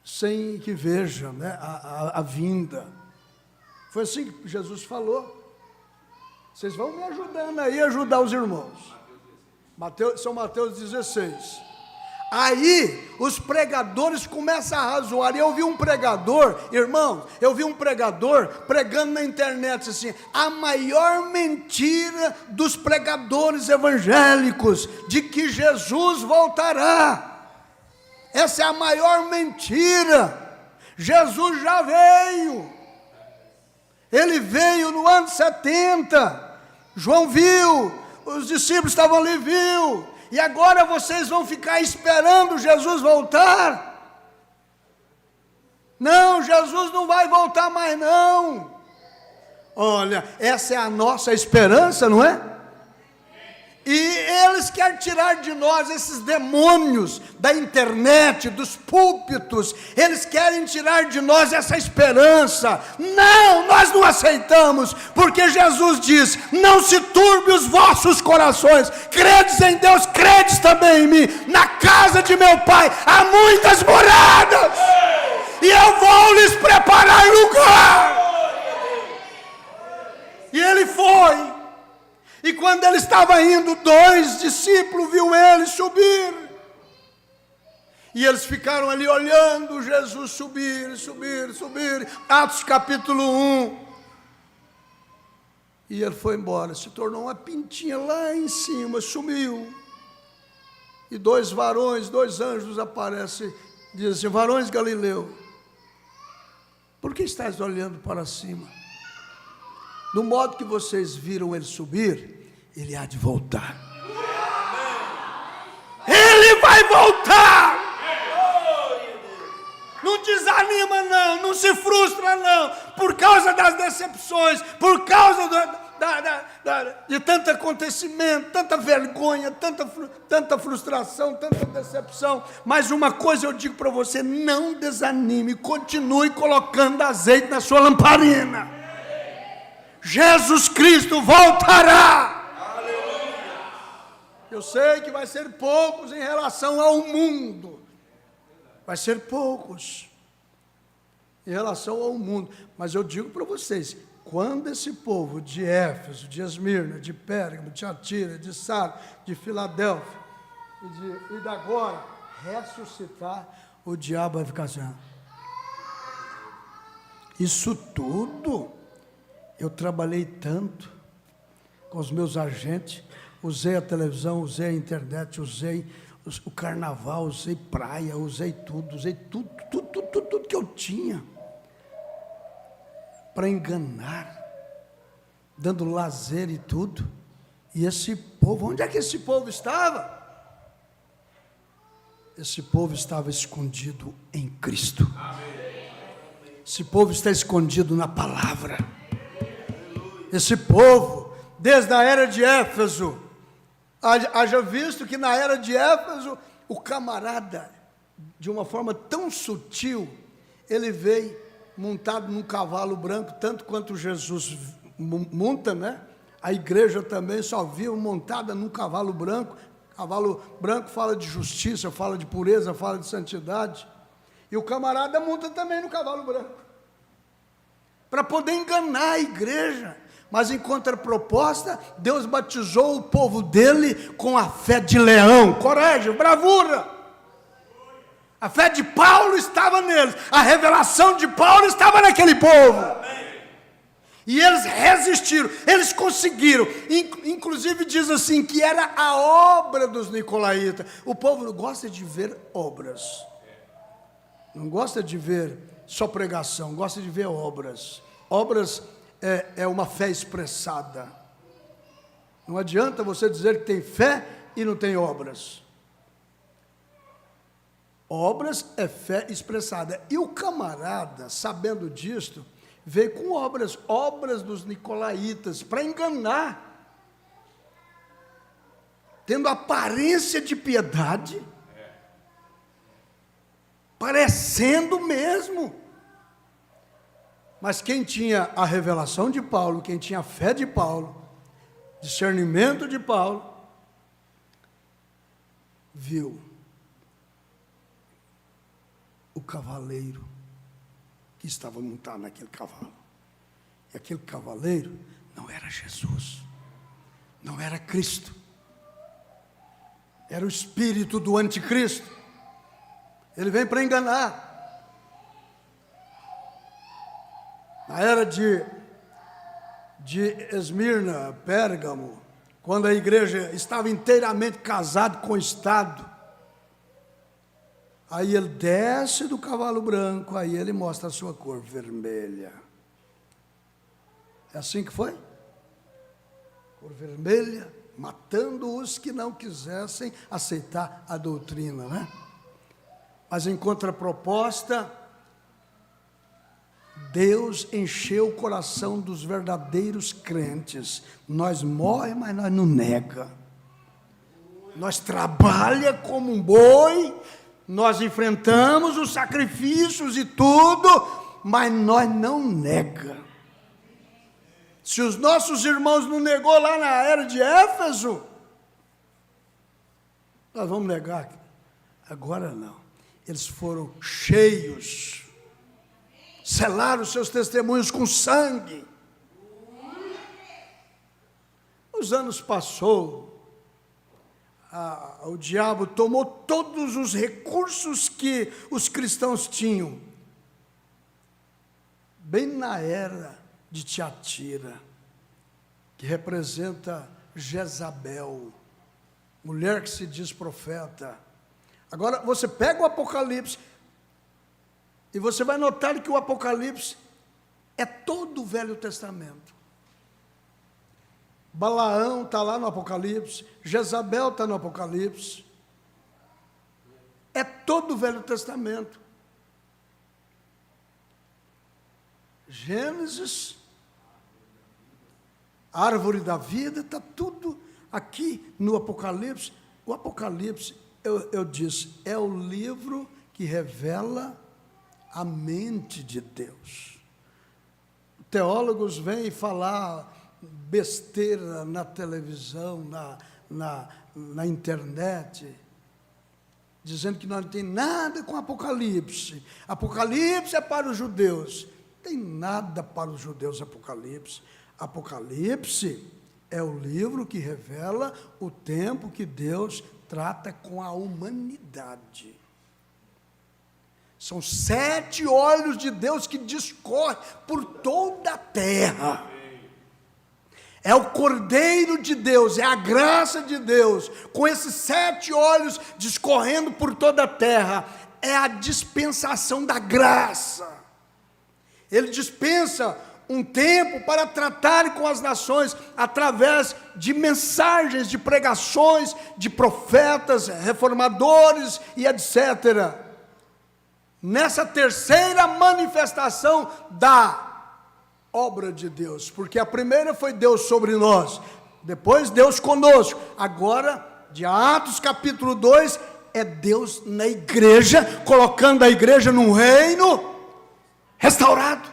sem que vejam, né, a vinda. Foi assim que Jesus falou. Vocês vão me ajudando aí, ajudar os irmãos. São Mateus 16. Aí, os pregadores começam a razoar. E eu vi um pregador, irmão, pregando na internet assim, a maior mentira dos pregadores evangélicos, de que Jesus voltará. Essa é a maior mentira. Jesus já veio. Ele veio no ano 70. João viu, os discípulos estavam ali, viu. E agora vocês vão ficar esperando Jesus voltar? Não, Jesus não vai voltar mais não. Olha, essa é a nossa esperança, não é? E eles querem tirar de nós esses demônios da internet, dos púlpitos, eles querem tirar de nós essa esperança. Não, nós não aceitamos, porque Jesus diz, não se turbe os vossos corações, credes em Deus, credes também em mim, na casa de meu Pai há muitas moradas, e eu vou lhes preparar lugar. E ele foi. E quando ele estava indo, 2 discípulos viu ele subir. E eles ficaram ali olhando Jesus subir. Atos capítulo 1. E ele foi embora, se tornou uma pintinha lá em cima, sumiu. e 2 varões, 2 anjos aparecem, dizem assim: varões Galileu, por que estáis olhando para cima? Do modo que vocês viram ele subir, ele há de voltar. Ele vai voltar! Não desanima não, não se frustra não, por causa das decepções, por causa de tanto acontecimento, tanta vergonha, tanta frustração, tanta decepção. Mas uma coisa eu digo para você: não desanime, continue colocando azeite na sua lamparina. Jesus Cristo voltará. Eu sei que vai ser poucos em relação ao mundo, vai ser poucos em relação ao mundo, mas eu digo para vocês, quando esse povo de Éfeso, de Esmirna, de Pérgamo, de Tiatira, de Sardes, de Filadélfia e da agora ressuscitar, o diabo vai ficar assim: isso tudo, eu trabalhei tanto com os meus agentes, usei a televisão, usei a internet, usei o carnaval, usei praia, usei tudo que eu tinha para enganar, dando lazer e tudo. E esse povo, onde é que esse povo estava? Esse povo estava escondido em Cristo. Esse povo está escondido na palavra. Esse povo, desde a era de Éfeso, haja visto que na era de Éfeso, o camarada, de uma forma tão sutil, ele veio montado num cavalo branco, tanto quanto Jesus monta, né? A igreja também só viu montada num cavalo branco. Cavalo branco fala de justiça, fala de pureza, fala de santidade. E o camarada monta também no cavalo branco, para poder enganar a igreja. Mas em contraproposta, Deus batizou o povo dele com a fé de leão, coragem, bravura. A fé de Paulo estava neles, a revelação de Paulo estava naquele povo. E eles resistiram, eles conseguiram. Inclusive diz assim, que era a obra dos nicolaítas. O povo gosta de ver obras, não gosta de ver só pregação, gosta de ver obras. Obras é uma fé expressada. Não adianta você dizer que tem fé e não tem obras. Obras é fé expressada. E o camarada, sabendo disto, veio com obras dos nicolaítas, para enganar, tendo aparência de piedade, parecendo mesmo. Mas quem tinha a revelação de Paulo, quem tinha a fé de Paulo, discernimento de Paulo, viu o cavaleiro que estava montado naquele cavalo. E aquele cavaleiro não era Jesus, não era Cristo, era o espírito do anticristo. Ele vem para enganar. Na era de Esmirna, Pérgamo, quando a igreja estava inteiramente casada com o Estado, aí ele desce do cavalo branco, aí ele mostra a sua cor vermelha. É assim que foi? Cor vermelha, matando os que não quisessem aceitar a doutrina, né? Mas em contraproposta, Deus encheu o coração dos verdadeiros crentes. Nós morremos, mas nós não nega. Nós trabalha como um boi, nós enfrentamos os sacrifícios e tudo, mas nós não nega. Se os nossos irmãos não negou lá na era de Éfeso, nós vamos negar. Agora não. Eles foram cheios, selaram os seus testemunhos com sangue. Os anos passou, o diabo tomou todos os recursos que os cristãos tinham, bem na era de Tiatira, que representa Jezabel, mulher que se diz profeta. Agora, você pega o Apocalipse, e você vai notar que o Apocalipse é todo o Velho Testamento. Balaão está lá no Apocalipse, Jezabel está no Apocalipse. É todo o Velho Testamento. Gênesis, árvore da vida, está tudo aqui no Apocalipse. O Apocalipse, eu disse, é o livro que revela a mente de Deus. Teólogos vêm falar besteira na televisão, na internet, dizendo que não tem nada com Apocalipse. Apocalipse é para os judeus. Não tem nada para os judeus, Apocalipse. Apocalipse é o livro que revela o tempo que Deus trata com a humanidade. São 7 olhos de Deus que discorrem por toda a terra. É o Cordeiro de Deus, é a graça de Deus, com esses 7 olhos discorrendo por toda a terra. É a dispensação da graça. Ele dispensa um tempo para tratar com as nações através de mensagens, de pregações, de profetas, reformadores e etc. Nessa terceira manifestação da obra de Deus, porque a primeira foi Deus sobre nós, depois Deus conosco, agora, de Atos capítulo 2, é Deus na igreja, colocando a igreja num reino restaurado.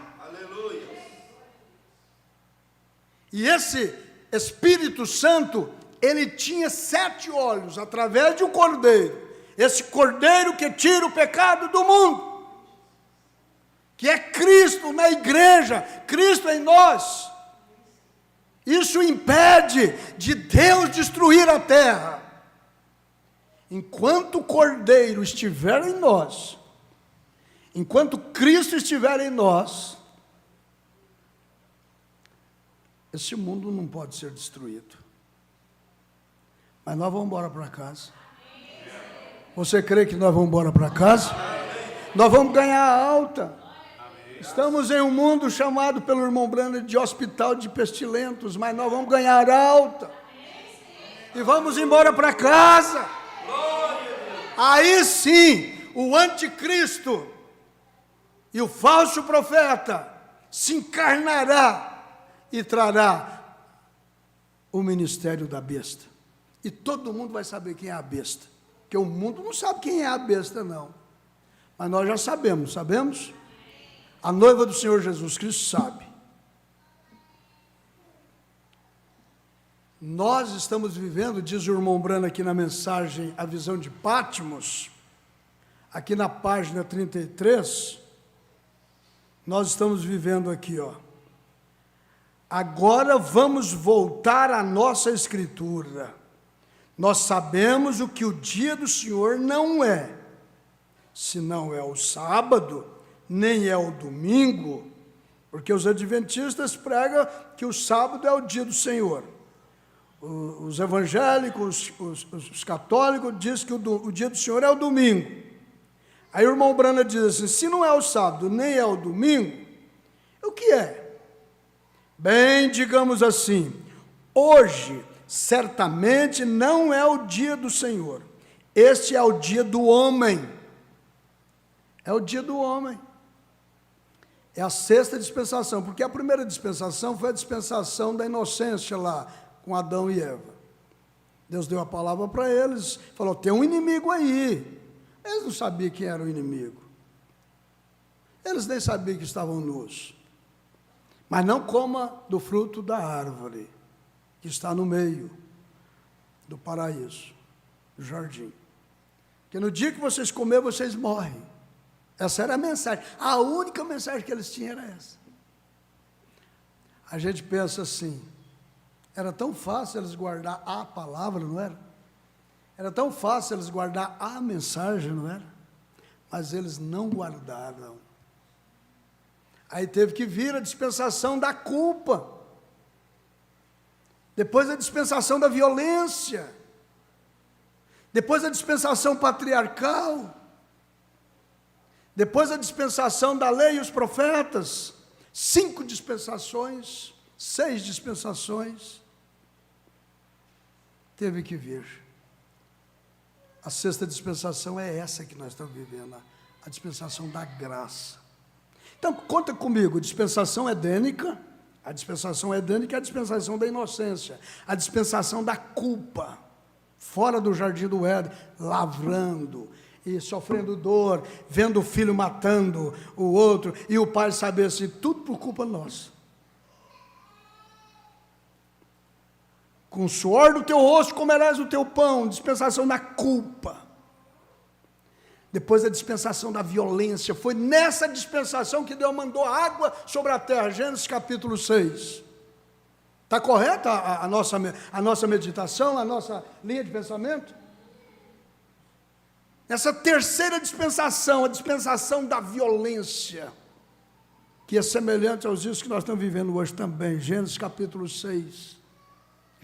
E esse Espírito Santo, ele tinha 7 olhos, através de um cordeiro, esse cordeiro que tira o pecado do mundo, que é Cristo na igreja, Cristo em nós. Isso impede de Deus destruir a terra. Enquanto o cordeiro estiver em nós, enquanto Cristo estiver em nós, esse mundo não pode ser destruído. Mas nós vamos embora para casa. Você crê que nós vamos embora para casa? Nós vamos ganhar a alta. Estamos em um mundo chamado pelo irmão Brando de hospital de pestilentos, mas nós vamos ganhar a alta. E vamos embora para casa. Aí sim, o anticristo e o falso profeta se encarnará e trará o ministério da besta. E todo mundo vai saber quem é a besta. Porque o mundo não sabe quem é a besta, não. Mas nós já sabemos, sabemos? A noiva do Senhor Jesus Cristo sabe. Nós estamos vivendo, diz o irmão Brano aqui na mensagem, a visão de Patmos, aqui na página 33, nós estamos vivendo aqui, ó. Agora vamos voltar à nossa escritura. Nós sabemos o que o dia do Senhor não é. Se não é o sábado, nem é o domingo, porque os adventistas pregam que o sábado é o dia do Senhor. Os evangélicos, os católicos dizem que o dia do Senhor é o domingo. Aí o irmão Brana diz assim, se não é o sábado, nem é o domingo, o que é? Bem, digamos assim, hoje, certamente não é o dia do Senhor. Este é o dia do homem. É o dia do homem. É a 6ª dispensação, porque a primeira dispensação foi a dispensação da inocência lá, com Adão e Eva. Deus deu a palavra para eles, falou, tem um inimigo aí. Eles não sabiam quem era o inimigo. Eles nem sabiam que estavam nus. Mas não coma do fruto da árvore, que está no meio do paraíso, do jardim. Porque no dia que vocês comerem, vocês morrem. Essa era a mensagem. A única mensagem que eles tinham era essa. A gente pensa assim, era tão fácil eles guardar a palavra, não era? Era tão fácil eles guardar a mensagem, não era? Mas eles não guardaram. Aí teve que vir a dispensação da culpa. Depois a dispensação da violência. depois a dispensação patriarcal, depois a dispensação da lei e os profetas, 5 dispensações, 6 dispensações, teve que vir. A 6ª dispensação é essa que nós estamos vivendo, a dispensação da graça. Então, conta comigo, dispensação edênica, a dispensação edênica é a dispensação da inocência, a dispensação da culpa, fora do jardim do Éden, lavrando e sofrendo dor, vendo o filho matando o outro, e o pai saber assim, tudo por culpa nossa. Com o suor do teu rosto comerás o teu pão, dispensação da culpa. Depois a dispensação da violência, foi nessa dispensação que Deus mandou água sobre a terra, Gênesis capítulo 6. Está correta a nossa meditação, a nossa linha de pensamento? Essa 3ª dispensação, a dispensação da violência, que é semelhante aos dias que nós estamos vivendo hoje também, Gênesis capítulo 6.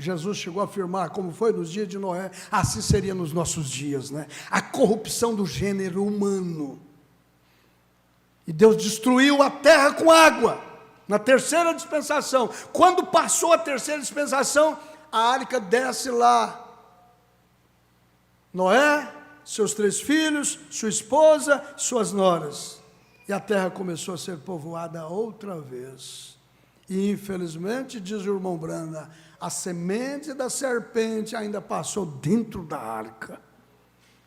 Jesus chegou a afirmar, como foi nos dias de Noé, assim seria nos nossos dias, né? A corrupção do gênero humano. E Deus destruiu a terra com água, na 3ª dispensação. Quando passou a 3ª dispensação, a arca desce lá. Noé, seus 3 filhos, sua esposa, suas noras. E a terra começou a ser povoada outra vez. E infelizmente, diz o irmão Branda, a semente da serpente ainda passou dentro da arca.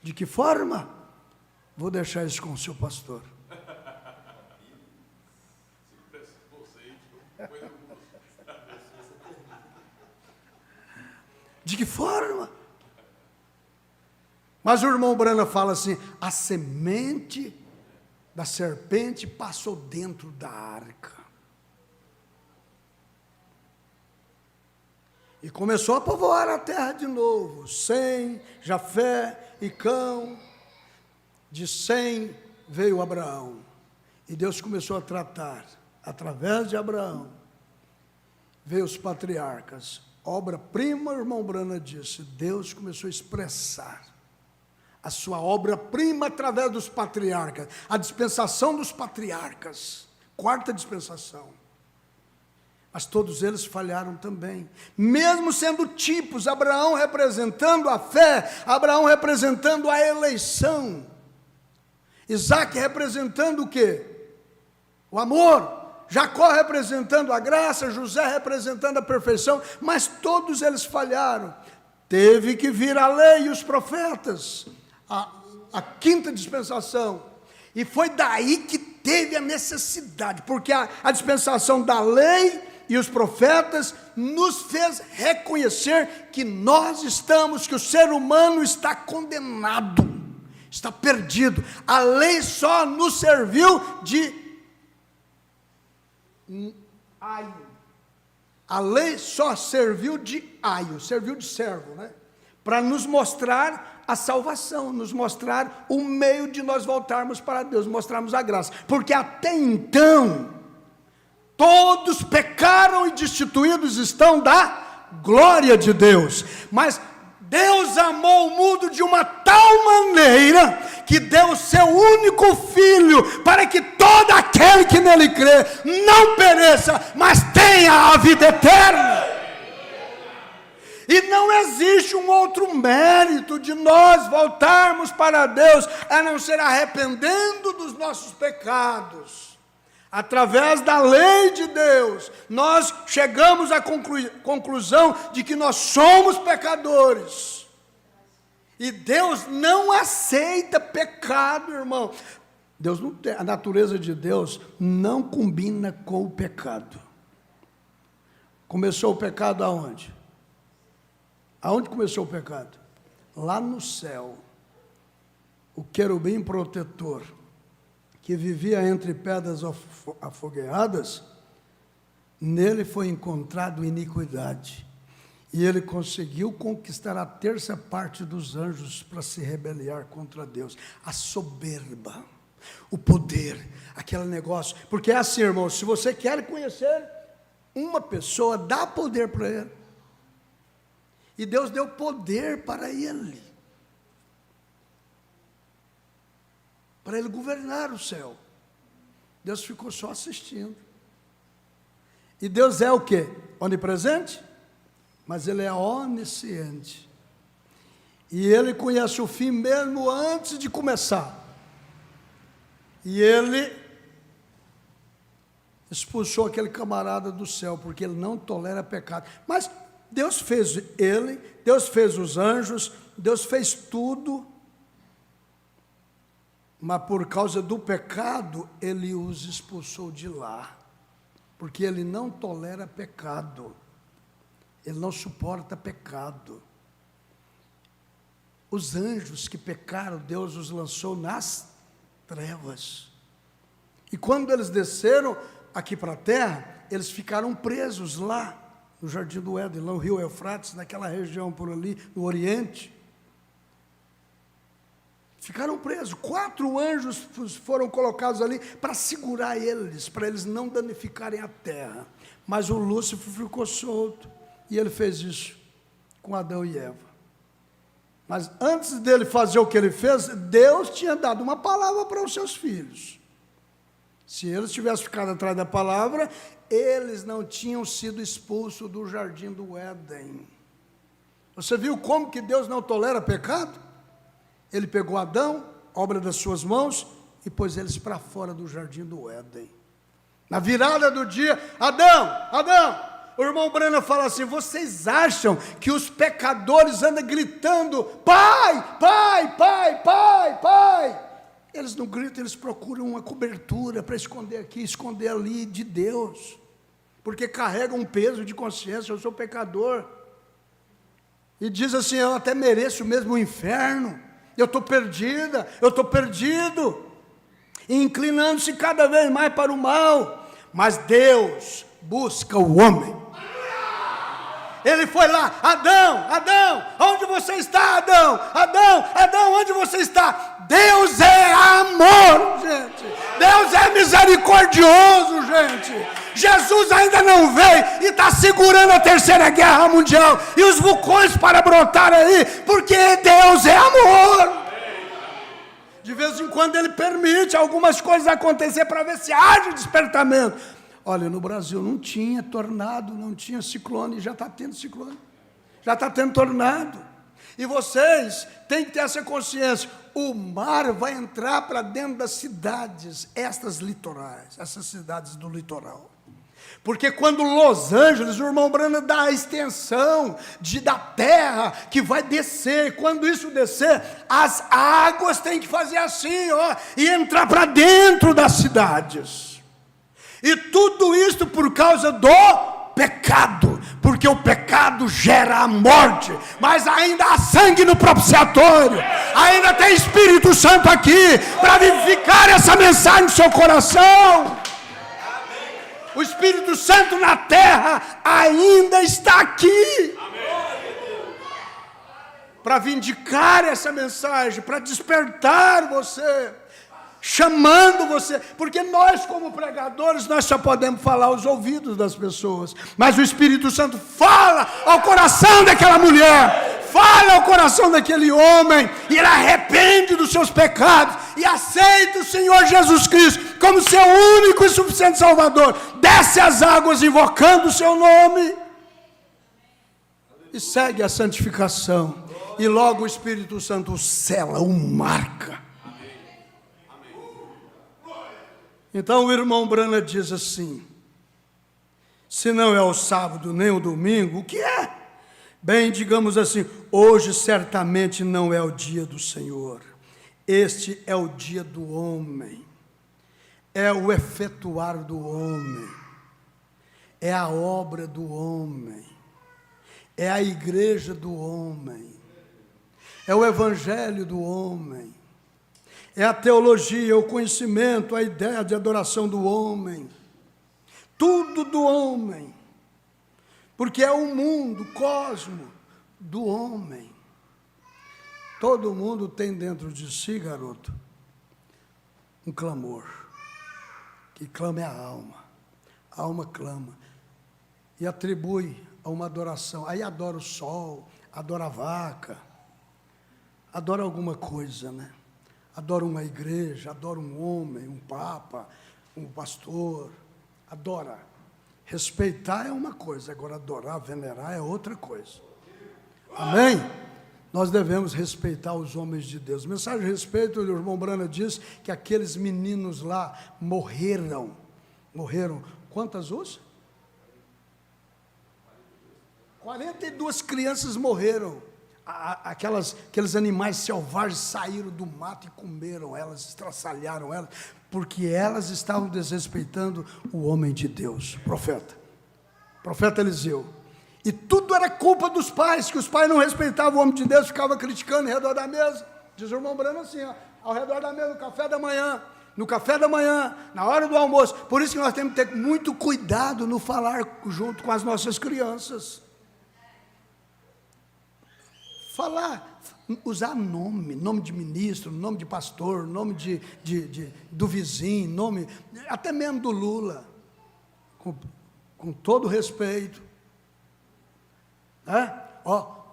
De que forma? Vou deixar isso com o seu pastor. De que forma? Mas o irmão Branda fala assim, a semente da serpente passou dentro da arca. E começou a povoar a terra de novo, Sem, Jafé e Cão. De Sem veio Abraão. E Deus começou a tratar, através de Abraão, veio os patriarcas. Obra-prima, o irmão Brana disse, Deus começou a expressar a sua obra-prima através dos patriarcas, a dispensação dos patriarcas, 4ª dispensação. Mas todos eles falharam também, mesmo sendo tipos, Abraão representando a fé, Abraão representando a eleição, Isaac representando o quê? O amor, Jacó representando a graça, José representando a perfeição, mas todos eles falharam. Teve que vir a lei e os profetas, a 5ª dispensação, e foi daí que teve a necessidade, porque a dispensação da lei e os profetas nos fez reconhecer que nós estamos, que o ser humano está condenado, está perdido. A lei só nos serviu de aio. A lei só serviu de aio, serviu de servo, né? Para nos mostrar a salvação, nos mostrar o meio de nós voltarmos para Deus, mostrarmos a graça. Porque até então, todos pecaram e destituídos estão da glória de Deus. Mas Deus amou o mundo de uma tal maneira que deu o seu único Filho, para que todo aquele que nele crê não pereça, mas tenha a vida eterna. E não existe um outro mérito de nós voltarmos para Deus, a não ser arrependendo dos nossos pecados. Através da lei de Deus, nós chegamos à conclusão de que nós somos pecadores. E Deus não aceita pecado, irmão. Deus não tem, a natureza de Deus não combina com o pecado. Começou o pecado aonde? Aonde começou o pecado? Lá no céu. O querubim protetor, que vivia entre pedras afogueadas, nele foi encontrado iniquidade. E ele conseguiu conquistar a 1/3 parte dos anjos para se rebeliar contra Deus. A soberba, o poder, aquele negócio. Porque é assim, irmão, se você quer conhecer uma pessoa, dá poder para ele. E Deus deu poder para ele. para ele governar o céu. Deus ficou só assistindo. E Deus é o quê? Onipresente, mas Ele é onisciente. E Ele conhece o fim mesmo antes de começar. E Ele expulsou aquele camarada do céu, porque ele não tolera pecado. Mas Deus fez ele, Deus fez os anjos, Deus fez tudo, mas por causa do pecado, Ele os expulsou de lá, porque Ele não tolera pecado, Ele não suporta pecado. Os anjos que pecaram, Deus os lançou nas trevas, e quando eles desceram aqui para a terra, eles ficaram presos lá, no Jardim do Éden, lá no rio Eufrates, naquela região por ali, no Oriente. Ficaram presos. 4 anjos foram colocados ali para segurar eles, para eles não danificarem a terra. Mas o Lúcifer ficou solto, e ele fez isso com Adão e Eva. Mas antes dele fazer o que ele fez, Deus tinha dado uma palavra para os seus filhos. Se eles tivessem ficado atrás da palavra, eles não tinham sido expulsos do Jardim do Éden. Você viu como que Deus não tolera pecado? Ele pegou Adão, obra das suas mãos, e pôs eles para fora do Jardim do Éden. Na virada do dia, Adão, o irmão Brana fala assim: vocês acham que os pecadores andam gritando, Pai, Pai, Pai, Pai, Pai? Eles não gritam, eles procuram uma cobertura para esconder aqui, esconder ali de Deus, porque carregam um peso de consciência. Eu sou pecador, e diz assim: eu até mereço mesmo o inferno, eu estou perdida, eu estou perdido, e inclinando-se cada vez mais para o mal. Mas Deus busca o homem. Ele foi lá: Adão, onde você está, Adão? Adão, onde você está? Deus é amor, gente. Deus é misericordioso, gente. Jesus ainda não veio e está segurando a terceira guerra mundial e os vulcões para brotar aí, porque Deus é amor. De vez em quando Ele permite algumas coisas acontecer para ver se haja despertamento. Olha, no Brasil não tinha tornado, não tinha ciclone, já está tendo ciclone, já está tendo tornado. E vocês têm que ter essa consciência: o mar vai entrar para dentro das cidades, estas litorais, essas cidades do litoral. Porque quando Los Angeles, o irmão Brana dá a extensão da terra que vai descer, quando isso descer, as águas têm que fazer assim, ó, e entrar para dentro das cidades. E tudo isso por causa do pecado, porque o pecado gera a morte, mas ainda há sangue no propiciatório, ainda tem Espírito Santo aqui para vivificar essa mensagem no seu coração. O Espírito Santo na terra ainda está aqui para vindicar essa mensagem, para despertar você, chamando você, porque nós como pregadores, nós só podemos falar aos ouvidos das pessoas, mas o Espírito Santo fala ao coração daquela mulher, fala ao coração daquele homem, e ele arrepende dos seus pecados, e aceita o Senhor Jesus Cristo como seu único e suficiente Salvador, desce as águas invocando o seu nome, e segue a santificação, e logo o Espírito Santo o sela, o marca. Então o irmão Brana diz assim: se não é o sábado nem o domingo, o que é? Bem, digamos assim, hoje certamente não é o dia do Senhor. Este é o dia do homem, é o efetuar do homem, é a obra do homem, é a igreja do homem, é o evangelho do homem, é a teologia, o conhecimento, a ideia de adoração do homem, tudo do homem, porque é o mundo, o cosmo do homem. Todo mundo tem dentro de si, garoto, um clamor, que clama é a alma clama, e atribui a uma adoração, aí adora o sol, adora a vaca, adora alguma coisa, né? adoram uma igreja, adoram um homem, um papa, um pastor, adora. Respeitar é uma coisa, agora adorar, venerar é outra coisa. Amém? Nós devemos respeitar os homens de Deus. Mensagem de respeito, o irmão Brana diz que aqueles meninos lá morreram. Quantas hoje? 42 crianças morreram. Aqueles animais selvagens saíram do mato e comeram elas, estraçalharam elas, porque elas estavam desrespeitando o homem de Deus, profeta Eliseu. E tudo era culpa dos pais, que os pais não respeitavam o homem de Deus, ficavam criticando ao redor da mesa. Diz o irmão Brano assim, ó, ao redor da mesa, no café da manhã, na hora do almoço. Por isso que nós temos que ter muito cuidado no falar junto com as nossas crianças. Falar, usar nome de ministro, nome de pastor, nome do vizinho, nome até mesmo do Lula, com todo respeito.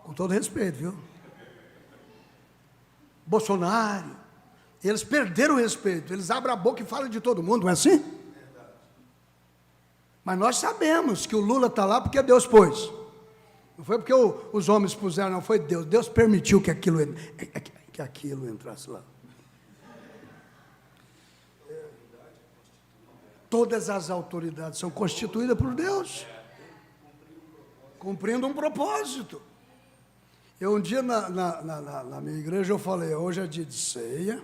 Com todo respeito, viu? Bolsonaro, eles perderam o respeito, eles abrem a boca e falam de todo mundo, não é assim? Mas nós sabemos que o Lula está lá porque Deus pôs. Não foi porque os homens puseram, não, foi Deus. Deus permitiu que aquilo entrasse lá. Todas as autoridades são constituídas por Deus, cumprindo um propósito. Eu um dia na minha igreja eu falei, hoje é dia de ceia,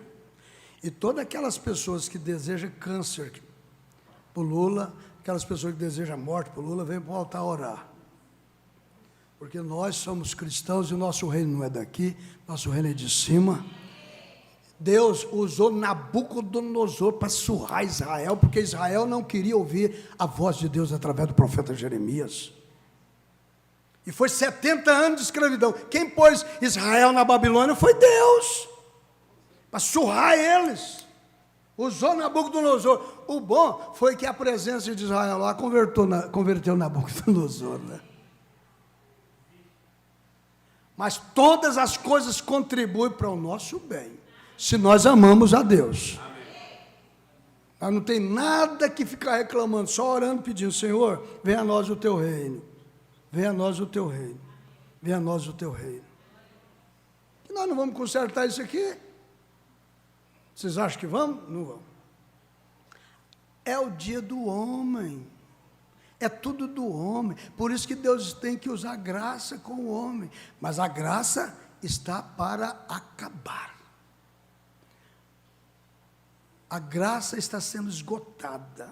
e todas aquelas pessoas que desejam câncer para o Lula, aquelas pessoas que desejam morte para o Lula, vêm para o altar orar. Porque nós somos cristãos e o nosso reino não é daqui, nosso reino é de cima. Deus usou Nabucodonosor para surrar Israel, porque Israel não queria ouvir a voz de Deus através do profeta Jeremias. E foi 70 anos de escravidão. Quem pôs Israel na Babilônia foi Deus, para surrar eles. Usou Nabucodonosor. O bom foi que a presença de Israel lá converteu Nabucodonosor, né? Mas todas as coisas contribuem para o nosso bem, se nós amamos a Deus. Nós não tem nada que ficar reclamando, só orando, pedindo, Senhor, venha a nós o teu reino, venha a nós o teu reino, venha a nós o teu reino. E nós não vamos consertar isso aqui? Vocês acham que vamos? Não vamos. É o dia do homem. É tudo do homem, por isso que Deus tem que usar graça com o homem, mas a graça está para acabar. A graça está sendo esgotada.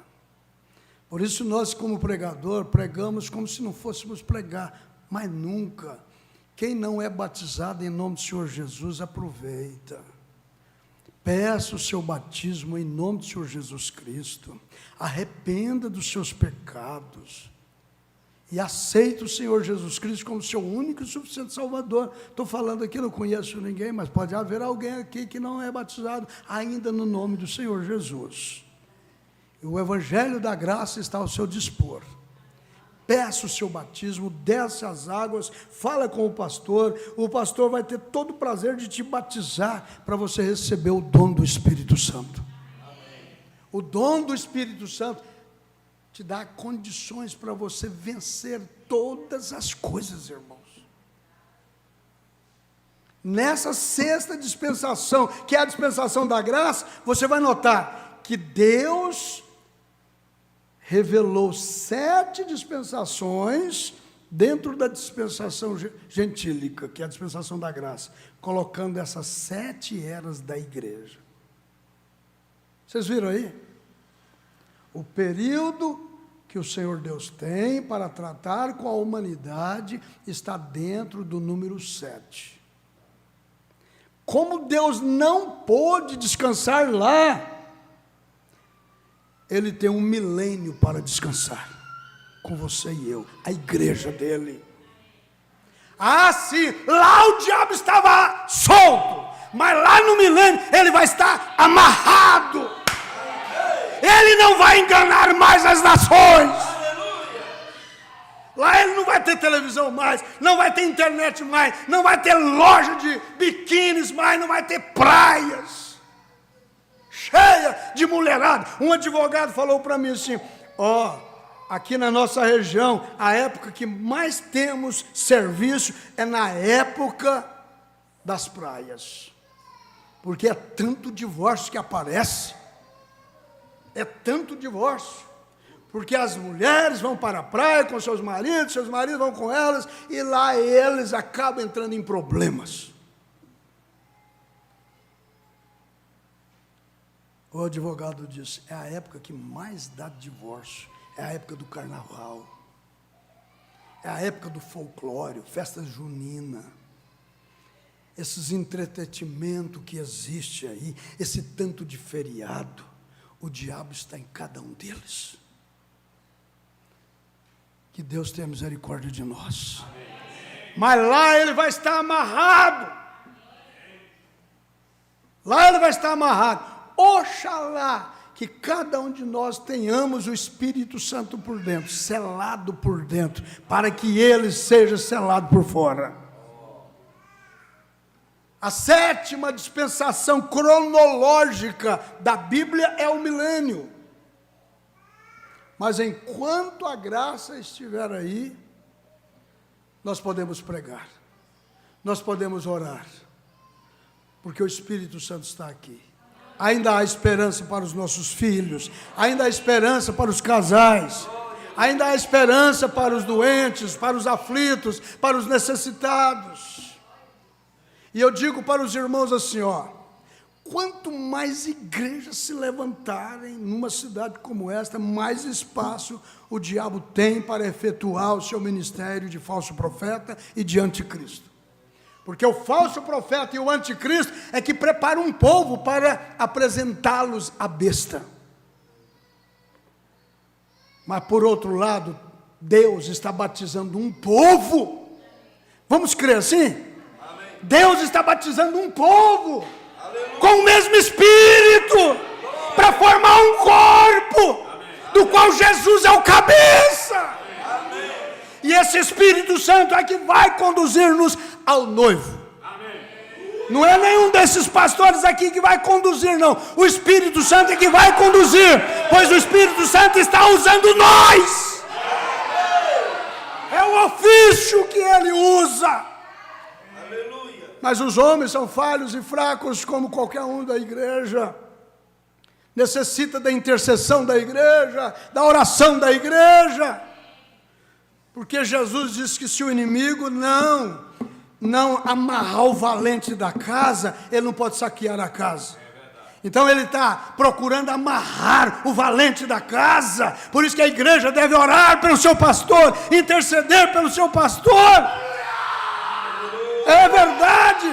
Por isso nós, como pregador, pregamos como se não fôssemos pregar, mas nunca. Quem não é batizado em nome do Senhor Jesus, aproveita. Peça o seu batismo em nome do Senhor Jesus Cristo. Arrependa dos seus pecados. E aceite o Senhor Jesus Cristo como seu único e suficiente Salvador. Estou falando aqui, não conheço ninguém, mas pode haver alguém aqui que não é batizado ainda no nome do Senhor Jesus. E o Evangelho da Graça está ao seu dispor. Peça o seu batismo, desce as águas, fala com o pastor vai ter todo o prazer de te batizar, para você receber o dom do Espírito Santo. Amém. O dom do Espírito Santo te dá condições para você vencer todas as coisas, irmãos. Nessa sexta dispensação, que é a dispensação da graça, você vai notar que Deus revelou 7 dispensações dentro da dispensação gentílica, que é a dispensação da graça, colocando essas 7 eras da igreja. Vocês viram aí? O período que o Senhor Deus tem para tratar com a humanidade está dentro do número 7. Como Deus não pôde descansar lá, Ele tem 1 milênio para descansar, com você e eu, a igreja dele. Sim, lá o diabo estava solto, mas lá no milênio ele vai estar amarrado. Ele não vai enganar mais as nações. Lá ele não vai ter televisão mais, não vai ter internet mais, não vai ter loja de biquínis mais, não vai ter praias. cheia de mulherada. Um advogado falou para mim assim, aqui na nossa região, a época que mais temos serviço é na época das praias. Porque é tanto divórcio que aparece. É tanto divórcio. Porque as mulheres vão para a praia com seus maridos vão com elas, e lá eles acabam entrando em problemas. O advogado disse, é a época que mais dá divórcio, é a época do carnaval, é a época do folclore, festa junina, esses entretenimentos que existe aí, esse tanto de feriado, o diabo está em cada um deles. Que Deus tenha misericórdia de nós. Amém. Mas lá ele vai estar amarrado. Lá ele vai estar amarrado. Oxalá que cada um de nós tenhamos o Espírito Santo por dentro, selado por dentro, para que ele seja selado por fora. A 7ª dispensação cronológica da Bíblia é o milênio. Mas enquanto a graça estiver aí, nós podemos pregar, nós podemos orar, porque o Espírito Santo está aqui. Ainda há esperança para os nossos filhos, ainda há esperança para os casais, ainda há esperança para os doentes, para os aflitos, para os necessitados. E eu digo para os irmãos assim, quanto mais igrejas se levantarem numa cidade como esta, mais espaço o diabo tem para efetuar o seu ministério de falso profeta e de anticristo. Porque o falso profeta e o anticristo é que preparam um povo para apresentá-los à besta. Mas por outro lado, Deus está batizando um povo. Vamos crer assim? Amém. Deus está batizando um povo com o mesmo Espírito, para formar um corpo, do qual Jesus é o cabeça. E esse Espírito Santo é que vai conduzir-nos ao noivo. Não é nenhum desses pastores aqui que vai conduzir, não. O Espírito Santo é que vai conduzir, pois o Espírito Santo está usando nós. É o ofício que ele usa. Mas os homens são falhos e fracos como qualquer um da igreja. Necessita da intercessão da igreja, da oração da igreja. Porque Jesus disse que se o inimigo não amarrar o valente da casa, ele não pode saquear a casa. Então ele está procurando amarrar o valente da casa. Por isso que a igreja deve orar pelo seu pastor, interceder pelo seu pastor. É verdade.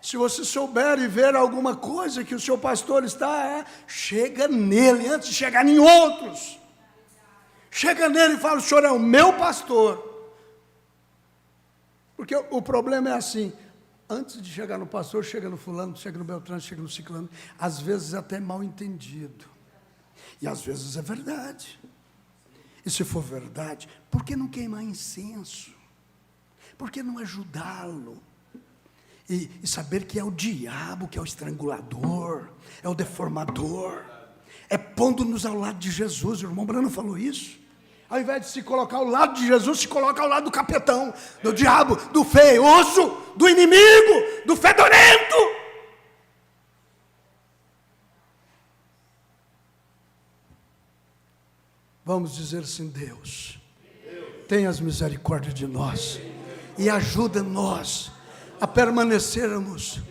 Se você souber e ver alguma coisa que o seu pastor está, chega nele, antes de chegar em outros. Chega nele e fala, o senhor é o meu pastor. Porque o problema é assim, antes de chegar no pastor, chega no fulano, chega no beltrano, chega no ciclano, às vezes até mal entendido. E às vezes é verdade. E se for verdade, por que não queimar incenso? Por que não ajudá-lo? E saber que é o diabo, que é o estrangulador, é o deformador. É pondo-nos ao lado de Jesus. O irmão Brano falou isso. Ao invés de se colocar ao lado de Jesus, se coloca ao lado do capetão, do diabo, do feioso, do inimigo, do fedorento. Vamos dizer assim, Deus, tenhas misericórdia de nós e ajuda nós a permanecermos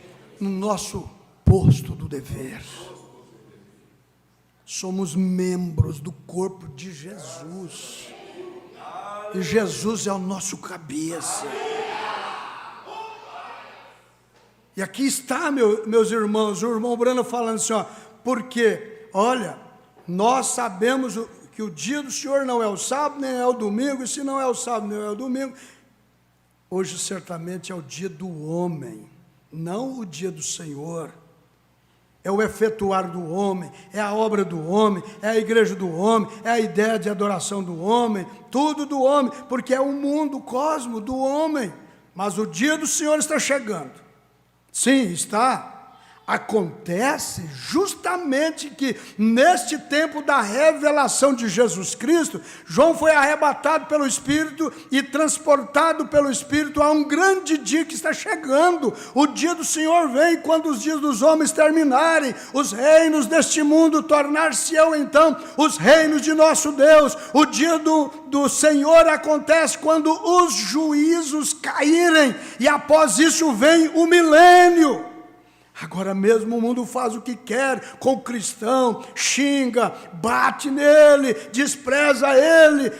no nosso posto do dever. Somos membros do corpo de Jesus. E Jesus é o nosso cabeça. E aqui está, meus irmãos, o irmão Brano falando assim, porque, olha, nós sabemos que o dia do Senhor não é o sábado, nem é o domingo, e se não é o sábado, nem é o domingo, hoje certamente é o dia do homem, não o dia do Senhor. É o efetuar do homem, é a obra do homem, é a igreja do homem, é a ideia de adoração do homem, tudo do homem, porque é o mundo, o cosmo do homem. Mas o dia do Senhor está chegando. Sim, está. Acontece justamente que neste tempo da revelação de Jesus Cristo, João foi arrebatado pelo Espírito e transportado pelo Espírito a um grande dia que está chegando. O dia do Senhor vem quando os dias dos homens terminarem, os reinos deste mundo tornar-se-ão então os reinos de nosso Deus. O dia do Senhor acontece quando os juízos caírem e após isso vem o milênio. Agora mesmo o mundo faz o que quer com o cristão, xinga, bate nele, despreza ele,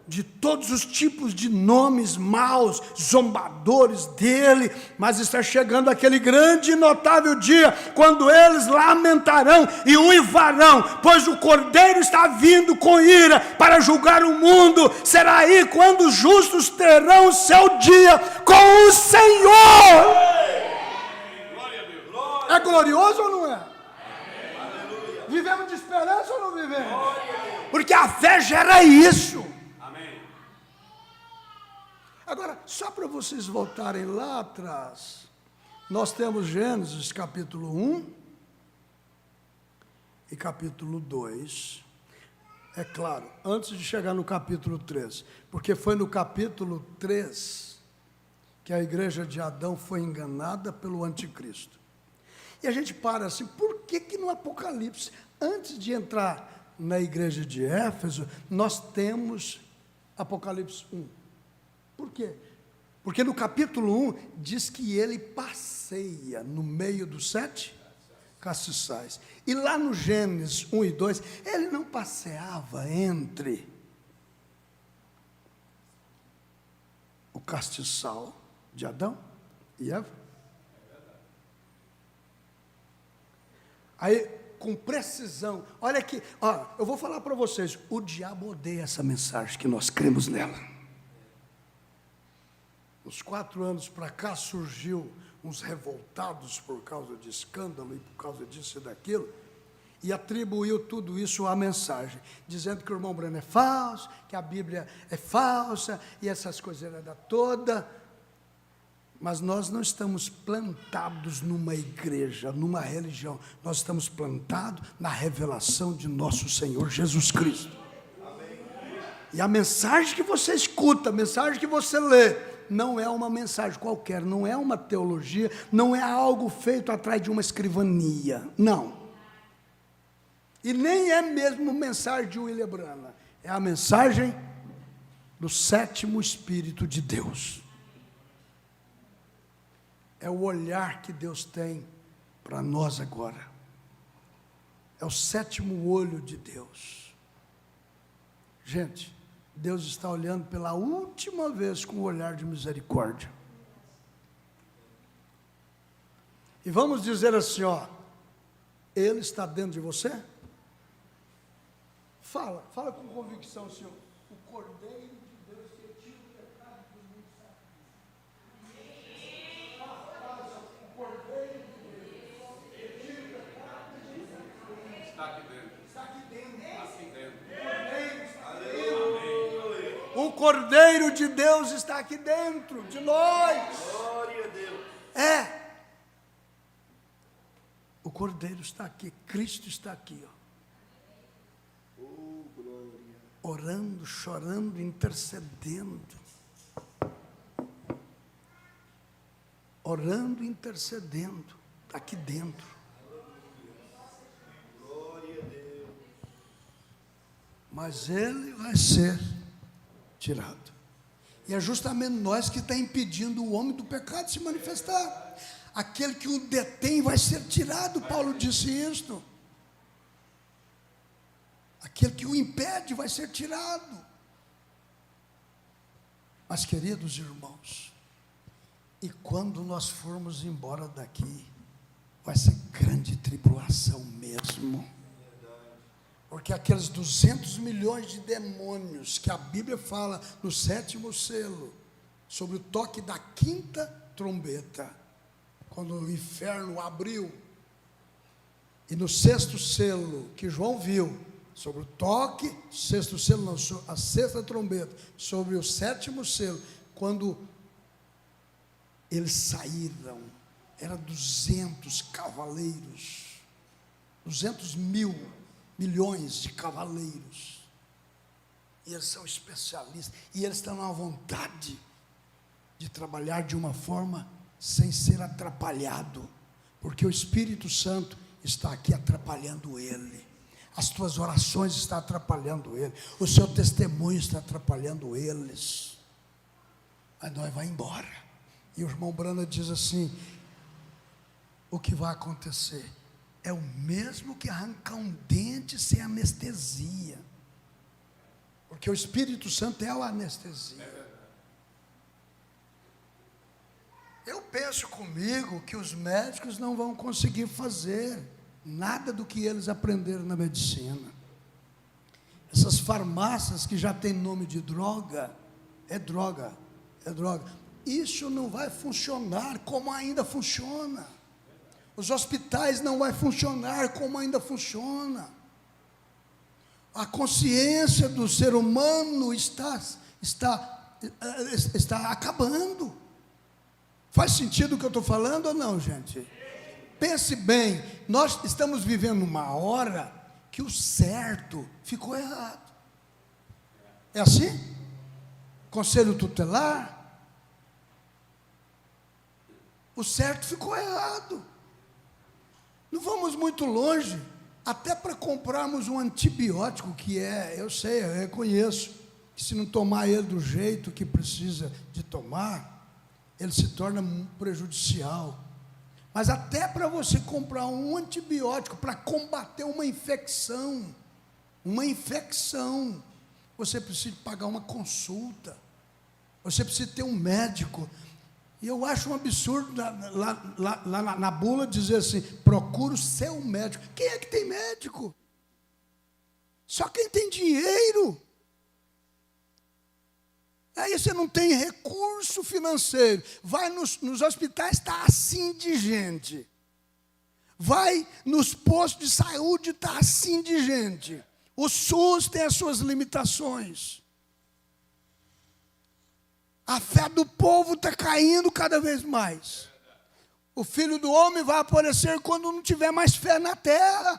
de todos os tipos de nomes maus, zombadores dele, mas está chegando aquele grande e notável dia, quando eles lamentarão e uivarão, pois o Cordeiro está vindo com ira para julgar o mundo. Será aí quando os justos terão o seu dia com o Senhor. É glorioso ou não é? Amém. Vivemos de esperança ou não vivemos? Porque a fé gera isso. Amém. Agora, só para vocês voltarem lá atrás, nós temos Gênesis capítulo 1 e capítulo 2. É claro, antes de chegar no capítulo 3, porque foi no capítulo 3 que a igreja de Adão foi enganada pelo anticristo. E a gente para assim, por que no Apocalipse, antes de entrar na igreja de Éfeso, nós temos Apocalipse 1? Por quê? Porque no capítulo 1 diz que ele passeia no meio dos 7 castiçais. E lá no Gênesis 1 e 2, ele não passeava entre o castiçal de Adão e Eva? Aí, com precisão, olha aqui, eu vou falar para vocês, o diabo odeia essa mensagem que nós cremos nela. Uns 4 anos para cá surgiu uns revoltados por causa de escândalo e por causa disso e daquilo, e atribuiu tudo isso à mensagem, dizendo que o irmão Breno é falso, que a Bíblia é falsa, e essas coisas todas. Mas nós não estamos plantados numa igreja, numa religião. Nós estamos plantados na revelação de nosso Senhor Jesus Cristo. Amém. E a mensagem que você escuta, a mensagem que você lê, não é uma mensagem qualquer, não é uma teologia, não é algo feito atrás de uma escrivania. Não. E nem é mesmo mensagem de William Branham. É a mensagem do sétimo Espírito de Deus. É o olhar que Deus tem para nós agora. É o sétimo olho de Deus. Gente, Deus está olhando pela última vez com um olhar de misericórdia. E vamos dizer assim, Ele está dentro de você? Fala com convicção, Senhor. O Cordeiro de Deus que tira o pecado do mundo. O Cordeiro de Deus está aqui dentro de nós. Glória a Deus. O Cordeiro está aqui, Cristo está aqui, orando, chorando, intercedendo. Orando, intercedendo, está aqui dentro. Glória a Deus. Mas ele vai ser tirado. E é justamente nós que está impedindo o homem do pecado de se manifestar. Aquele que o detém vai ser tirado, Paulo disse isto. Aquele que o impede vai ser tirado. Mas, queridos irmãos, e quando nós formos embora daqui, vai ser grande tribulação mesmo. Porque aqueles 200 milhões de demônios que a Bíblia fala no 7º selo, sobre o toque da 5ª trombeta, quando o inferno abriu, e no 6º selo que João viu, sobre o toque, 6º selo não, a 6ª trombeta, sobre o 7º selo, quando eles saíram, era 200 cavaleiros, 200 milhões de cavaleiros. E eles são especialistas, e eles estão na vontade de trabalhar de uma forma sem ser atrapalhado, porque o Espírito Santo está aqui atrapalhando ele, as tuas orações estão atrapalhando ele, o seu testemunho está atrapalhando eles, mas nós vamos embora. E o irmão Brana diz assim: o que vai acontecer é o mesmo que arrancar um dente sem anestesia, porque o Espírito Santo é a anestesia. Eu penso comigo que os médicos não vão conseguir fazer nada do que eles aprenderam na medicina. Essas farmácias que já tem nome de droga, é droga. Isso não vai funcionar como ainda funciona. Os hospitais não vão funcionar como ainda funciona. A consciência do ser humano está acabando. Faz sentido o que eu estou falando ou não, gente? Pense bem, nós estamos vivendo uma hora que o certo ficou errado. É assim? Conselho tutelar, o certo ficou errado. Não vamos muito longe, até para comprarmos um antibiótico eu sei, eu reconheço, que se não tomar ele do jeito que precisa de tomar, ele se torna prejudicial. Mas até para você comprar um antibiótico para combater uma infecção, você precisa pagar uma consulta, você precisa ter um médico. E eu acho um absurdo lá na bula dizer assim: procura o seu médico. Quem é que tem médico? Só quem tem dinheiro. Aí você não tem recurso financeiro, vai nos hospitais, está assim de gente, vai nos postos de saúde, está assim de gente. O SUS tem as suas limitações, a fé do povo está caindo cada vez mais. O Filho do Homem vai aparecer quando não tiver mais fé na terra.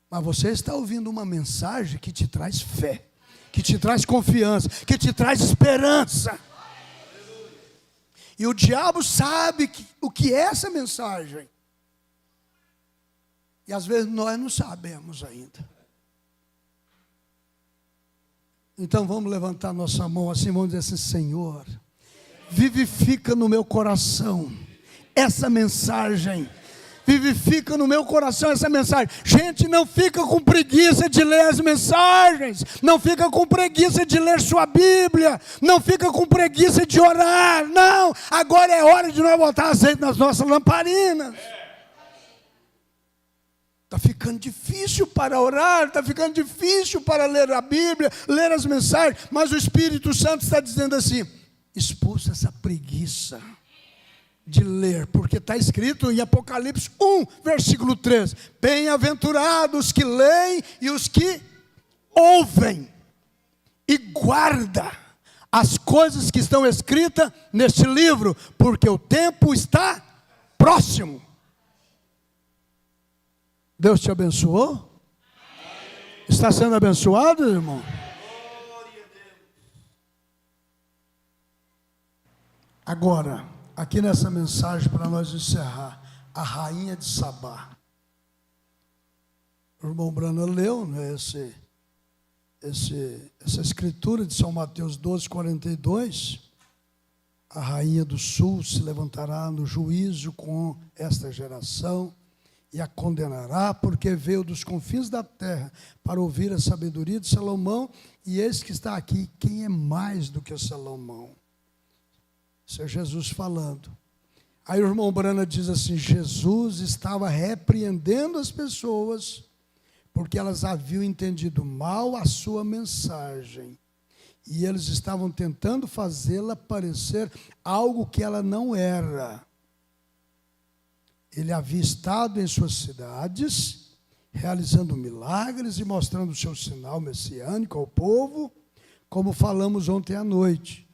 Mas você está ouvindo uma mensagem que te traz fé, que te traz confiança, que te traz esperança. E o diabo sabe o que é essa mensagem. E às vezes nós não sabemos ainda. Então vamos levantar nossa mão assim, vamos dizer assim: Senhor, vivifica no meu coração essa mensagem. Vivifica no meu coração essa mensagem. Gente, não fica com preguiça de ler as mensagens, não fica com preguiça de ler sua Bíblia, não fica com preguiça de orar. Não, agora é hora de nós botar azeite nas nossas lamparinas. Está ficando difícil para orar, está ficando difícil para ler a Bíblia, ler as mensagens, mas o Espírito Santo está dizendo assim: expulsa essa preguiça de ler, porque está escrito em Apocalipse 1, versículo 3, bem-aventurados que leem e os que ouvem e guardam as coisas que estão escritas neste livro, porque o tempo está próximo. Deus te abençoou? Está sendo abençoado, irmão? Agora, aqui nessa mensagem, para nós encerrar, a rainha de Sabá. O irmão Brana leu, né, essa escritura de São Mateus 12, 42. A rainha do sul se levantará no juízo com esta geração e a condenará, porque veio dos confins da terra para ouvir a sabedoria de Salomão, e eis que está aqui quem é mais do que Salomão. Isso é Jesus falando. Aí o irmão Brana diz assim: Jesus estava repreendendo as pessoas, porque elas haviam entendido mal a sua mensagem, e eles estavam tentando fazê-la parecer algo que ela não era. Ele havia estado em suas cidades, realizando milagres e mostrando o seu sinal messiânico ao povo, como falamos ontem à noite.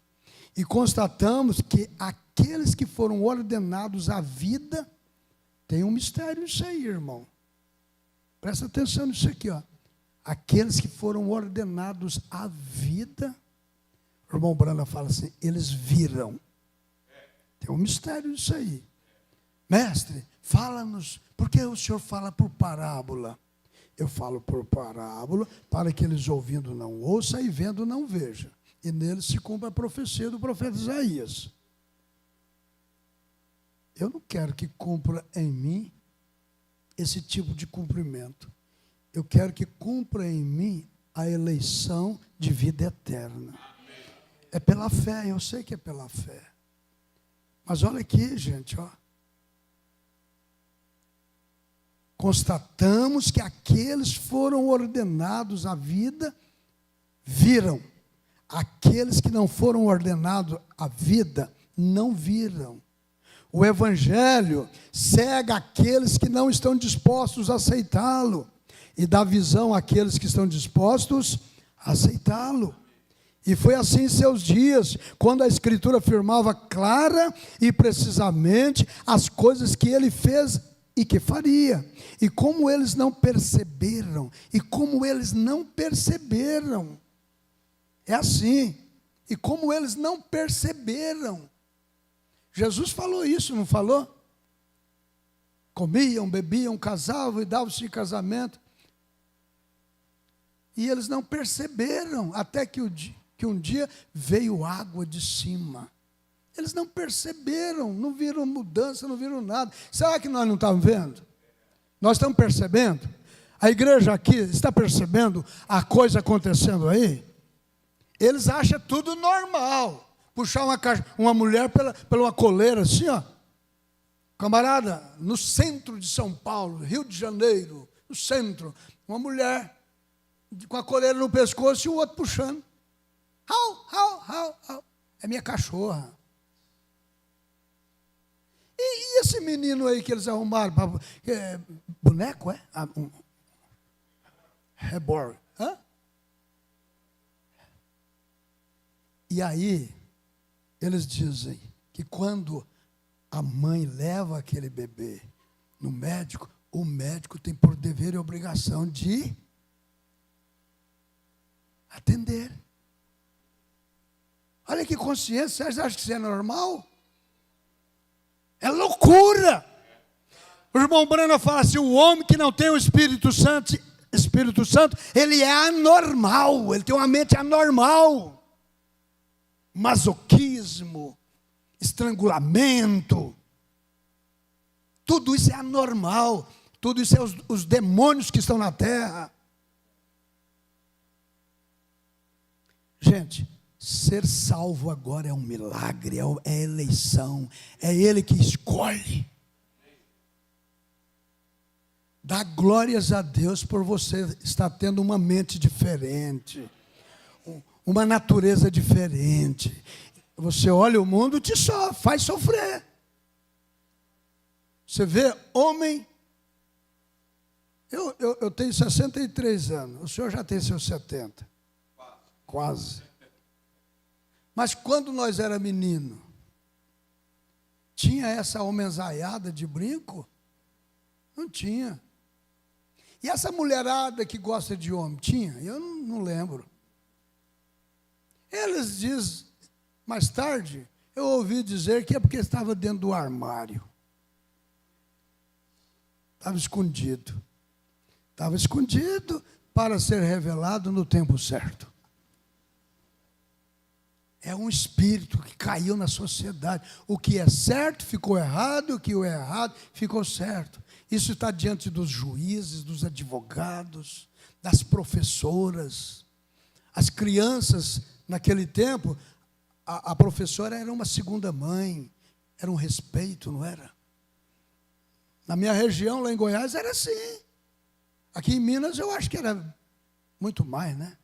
E constatamos que a aqueles que foram ordenados à vida, tem um mistério isso aí, irmão. Presta atenção nisso aqui, ó. Aqueles que foram ordenados à vida, o irmão Branda fala assim, eles viram. Tem um mistério nisso aí. Mestre, fala-nos, por que o senhor fala por parábola? Eu falo por parábola, para que eles ouvindo não ouçam e vendo não vejam. E neles se cumpre a profecia do profeta Isaías. Eu não quero que cumpra em mim esse tipo de cumprimento. Eu quero que cumpra em mim a eleição de vida eterna. É pela fé, eu sei que é pela fé. Mas olha aqui, gente, ó. Constatamos que aqueles foram ordenados à vida, viram. Aqueles que não foram ordenados à vida, não viram. O Evangelho cega aqueles que não estão dispostos a aceitá-lo e dá visão àqueles que estão dispostos a aceitá-lo. E foi assim em seus dias, quando a Escritura afirmava clara e precisamente as coisas que ele fez e que faria. E como eles não perceberam, é assim, e como eles não perceberam. Jesus falou isso, não falou? Comiam, bebiam, casavam e davam-se em casamento. E eles não perceberam, até que um dia veio água de cima. Eles não perceberam, não viram mudança, não viram nada. Será que nós não estamos vendo? Nós estamos percebendo? A igreja aqui está percebendo a coisa acontecendo aí? Eles acham tudo normal. Puxar uma mulher pela coleira assim, ó. Camarada, no centro de São Paulo, Rio de Janeiro, no centro, uma mulher com a coleira no pescoço e o outro puxando. Au. É minha cachorra. E esse menino aí que eles arrumaram? Boneco, é? Reborn. Hã? E aí, eles dizem que quando a mãe leva aquele bebê no médico, o médico tem por dever e obrigação de atender. Olha que consciência, vocês acham que isso é normal? É loucura. O irmão Brana fala assim, o homem que não tem o Espírito Santo, ele é anormal, ele tem uma mente anormal. Masoquismo, estrangulamento, tudo isso é anormal, tudo isso é os demônios que estão na terra. Gente, ser salvo agora é um milagre, é eleição, é Ele que escolhe. Dá glórias a Deus por você estar tendo uma mente diferente, uma natureza diferente. Você olha o mundo e faz sofrer. Você vê homem. Eu tenho 63 anos, o senhor já tem seus 70. Quase. Mas quando nós era menino, tinha essa homenzaiada de brinco? Não tinha. E essa mulherada que gosta de homem, tinha? Eu não lembro. Eles dizem, mais tarde, eu ouvi dizer que é porque estava dentro do armário. Estava escondido. Estava escondido para ser revelado no tempo certo. É um espírito que caiu na sociedade. O que é certo ficou errado, o que é errado ficou certo. Isso está diante dos juízes, dos advogados, das professoras. As crianças, naquele tempo, a professora era uma segunda mãe, era um respeito, não era? Na minha região, lá em Goiás, era assim. Aqui em Minas, eu acho que era muito mais, né?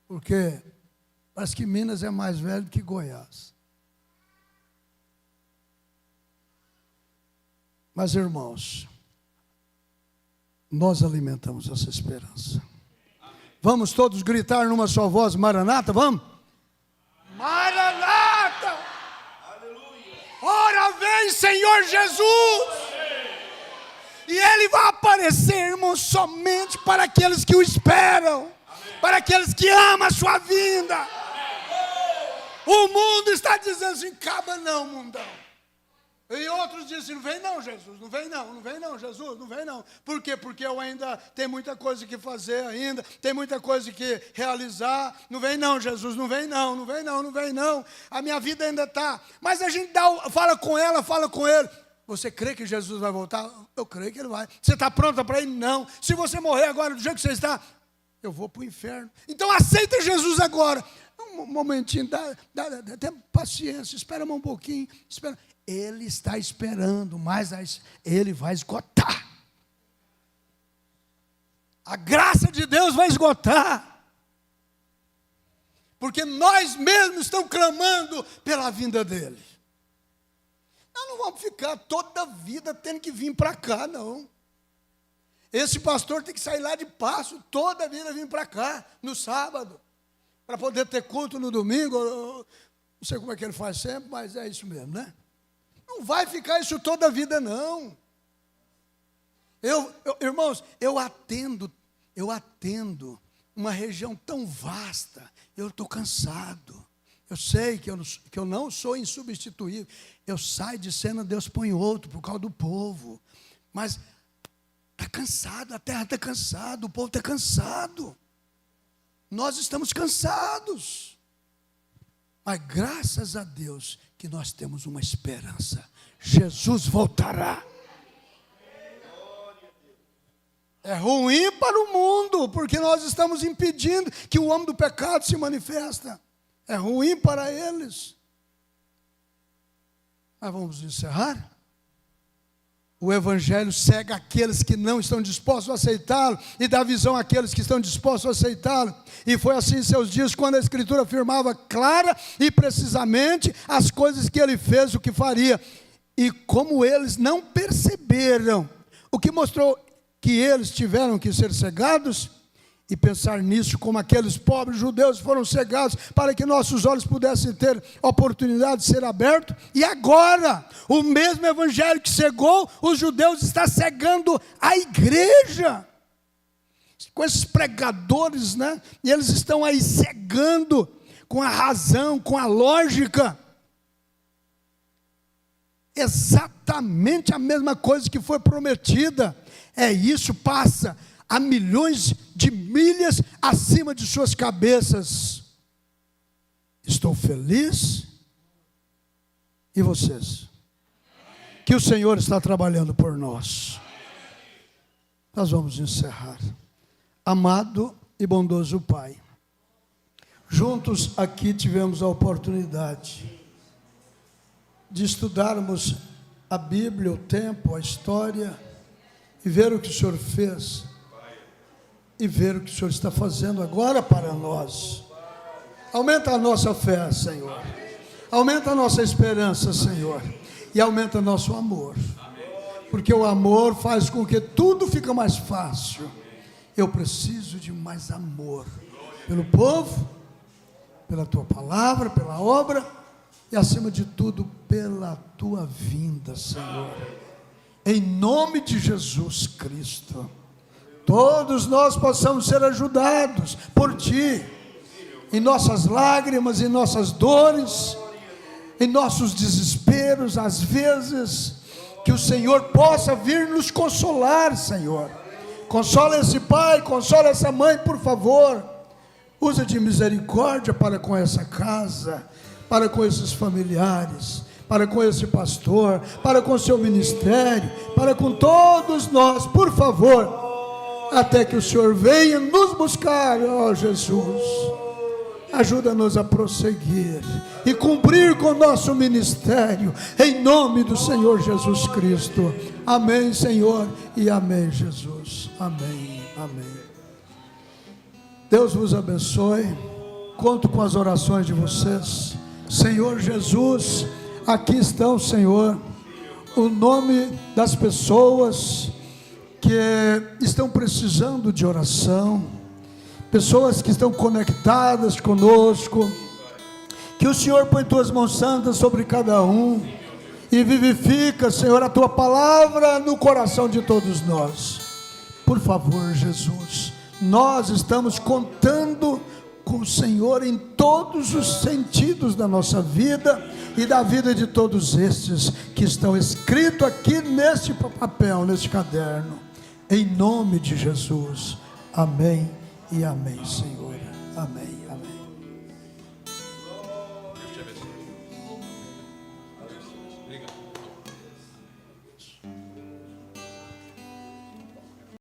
Porque parece que Minas é mais velho que Goiás. Mas, irmãos, nós alimentamos essa esperança. Vamos todos gritar numa só voz, Maranata, vamos? Maranata! Amém, Senhor Jesus. E Ele vai aparecer, irmãos, somente para aqueles que o esperam, para aqueles que amam a sua vinda. O mundo está dizendo assim: acaba não, mundão. E outros dizem: não vem não, Jesus, não vem não, Jesus, não vem não. Por quê? Porque eu ainda tenho muita coisa que fazer ainda, tem muita coisa que realizar. Não vem não, Jesus, não vem não. A minha vida ainda está. Mas a gente fala com ela, fala com ele. Você crê que Jesus vai voltar? Eu creio que Ele vai. Você está pronta para ir? Não. Se você morrer agora do jeito que você está, eu vou para o inferno. Então aceita Jesus agora. Um momentinho, dá paciência, espera um pouquinho. Espera. Ele está esperando, mas Ele vai esgotar. A graça de Deus vai esgotar. Porque nós mesmos estamos clamando pela vinda dEle. Nós não vamos ficar toda a vida tendo que vir para cá, não. Esse pastor tem que sair lá de Passo, toda a vida vir para cá, no sábado, para poder ter culto no domingo. Não sei como é que ele faz sempre, mas é isso mesmo, né? Não vai ficar isso toda a vida, não. Irmãos, eu atendo uma região tão vasta, eu estou cansado. Eu sei que eu não sou insubstituível. Eu saio de cena, Deus põe outro por causa do povo. Mas está cansado, a terra está cansada, o povo está cansado. Nós estamos cansados. Mas graças a Deus que nós temos uma esperança. Jesus voltará. É ruim para o mundo, porque nós estamos impedindo que o homem do pecado se manifesta. É ruim para eles. Mas vamos encerrar. O Evangelho cega aqueles que não estão dispostos a aceitá-lo e dá visão àqueles que estão dispostos a aceitá-lo. E foi assim em seus dias, quando a Escritura afirmava clara e precisamente as coisas que Ele fez, o que faria. E como eles não perceberam, o que mostrou que eles tiveram que ser cegados, e pensar nisso como aqueles pobres judeus foram cegados para que nossos olhos pudessem ter oportunidade de ser abertos. E agora, o mesmo evangelho que cegou os judeus está cegando a igreja. Com esses pregadores, né? E eles estão aí cegando com a razão, com a lógica. Exatamente a mesma coisa que foi prometida. Isso passa a milhões de milhas acima de suas cabeças. Estou feliz. E vocês? Que o Senhor está trabalhando por nós. Nós vamos encerrar. Amado e bondoso Pai, juntos aqui tivemos a oportunidade de estudarmos a Bíblia, o tempo, a história, e ver o que o Senhor fez, e ver o que o Senhor está fazendo agora para nós. Aumenta a nossa fé, Senhor. Aumenta a nossa esperança, Senhor. E aumenta nosso amor. Porque o amor faz com que tudo fique mais fácil. Eu preciso de mais amor. Pelo povo, pela Tua palavra, pela obra, e acima de tudo, pela Tua vinda, Senhor. Em nome de Jesus Cristo. Todos nós possamos ser ajudados por Ti, em nossas lágrimas, em nossas dores, em nossos desesperos, às vezes, que o Senhor possa vir nos consolar, Senhor. Consola esse pai, consola essa mãe, por favor. Usa de misericórdia para com essa casa, para com esses familiares, para com esse pastor, para com o seu ministério, para com todos nós, por favor. Até que o Senhor venha nos buscar, ó Jesus. Ajuda-nos a prosseguir e cumprir com o nosso ministério, em nome do Senhor Jesus Cristo. Amém, Senhor, e amém, Jesus. Amém, amém. Deus vos abençoe. Conto com as orações de vocês. Senhor Jesus, aqui estão, Senhor, o nome das pessoas que estão precisando de oração, pessoas que estão conectadas conosco, que o Senhor põe Tuas mãos santas sobre cada um, e vivifica, Senhor, a tua palavra no coração de todos nós. Por favor, Jesus, nós estamos contando com o Senhor em todos os sentidos da nossa vida e da vida de todos estes que estão escritos aqui neste papel, neste caderno. Em nome de Jesus. Amém e amém, Senhor. Amém, amém.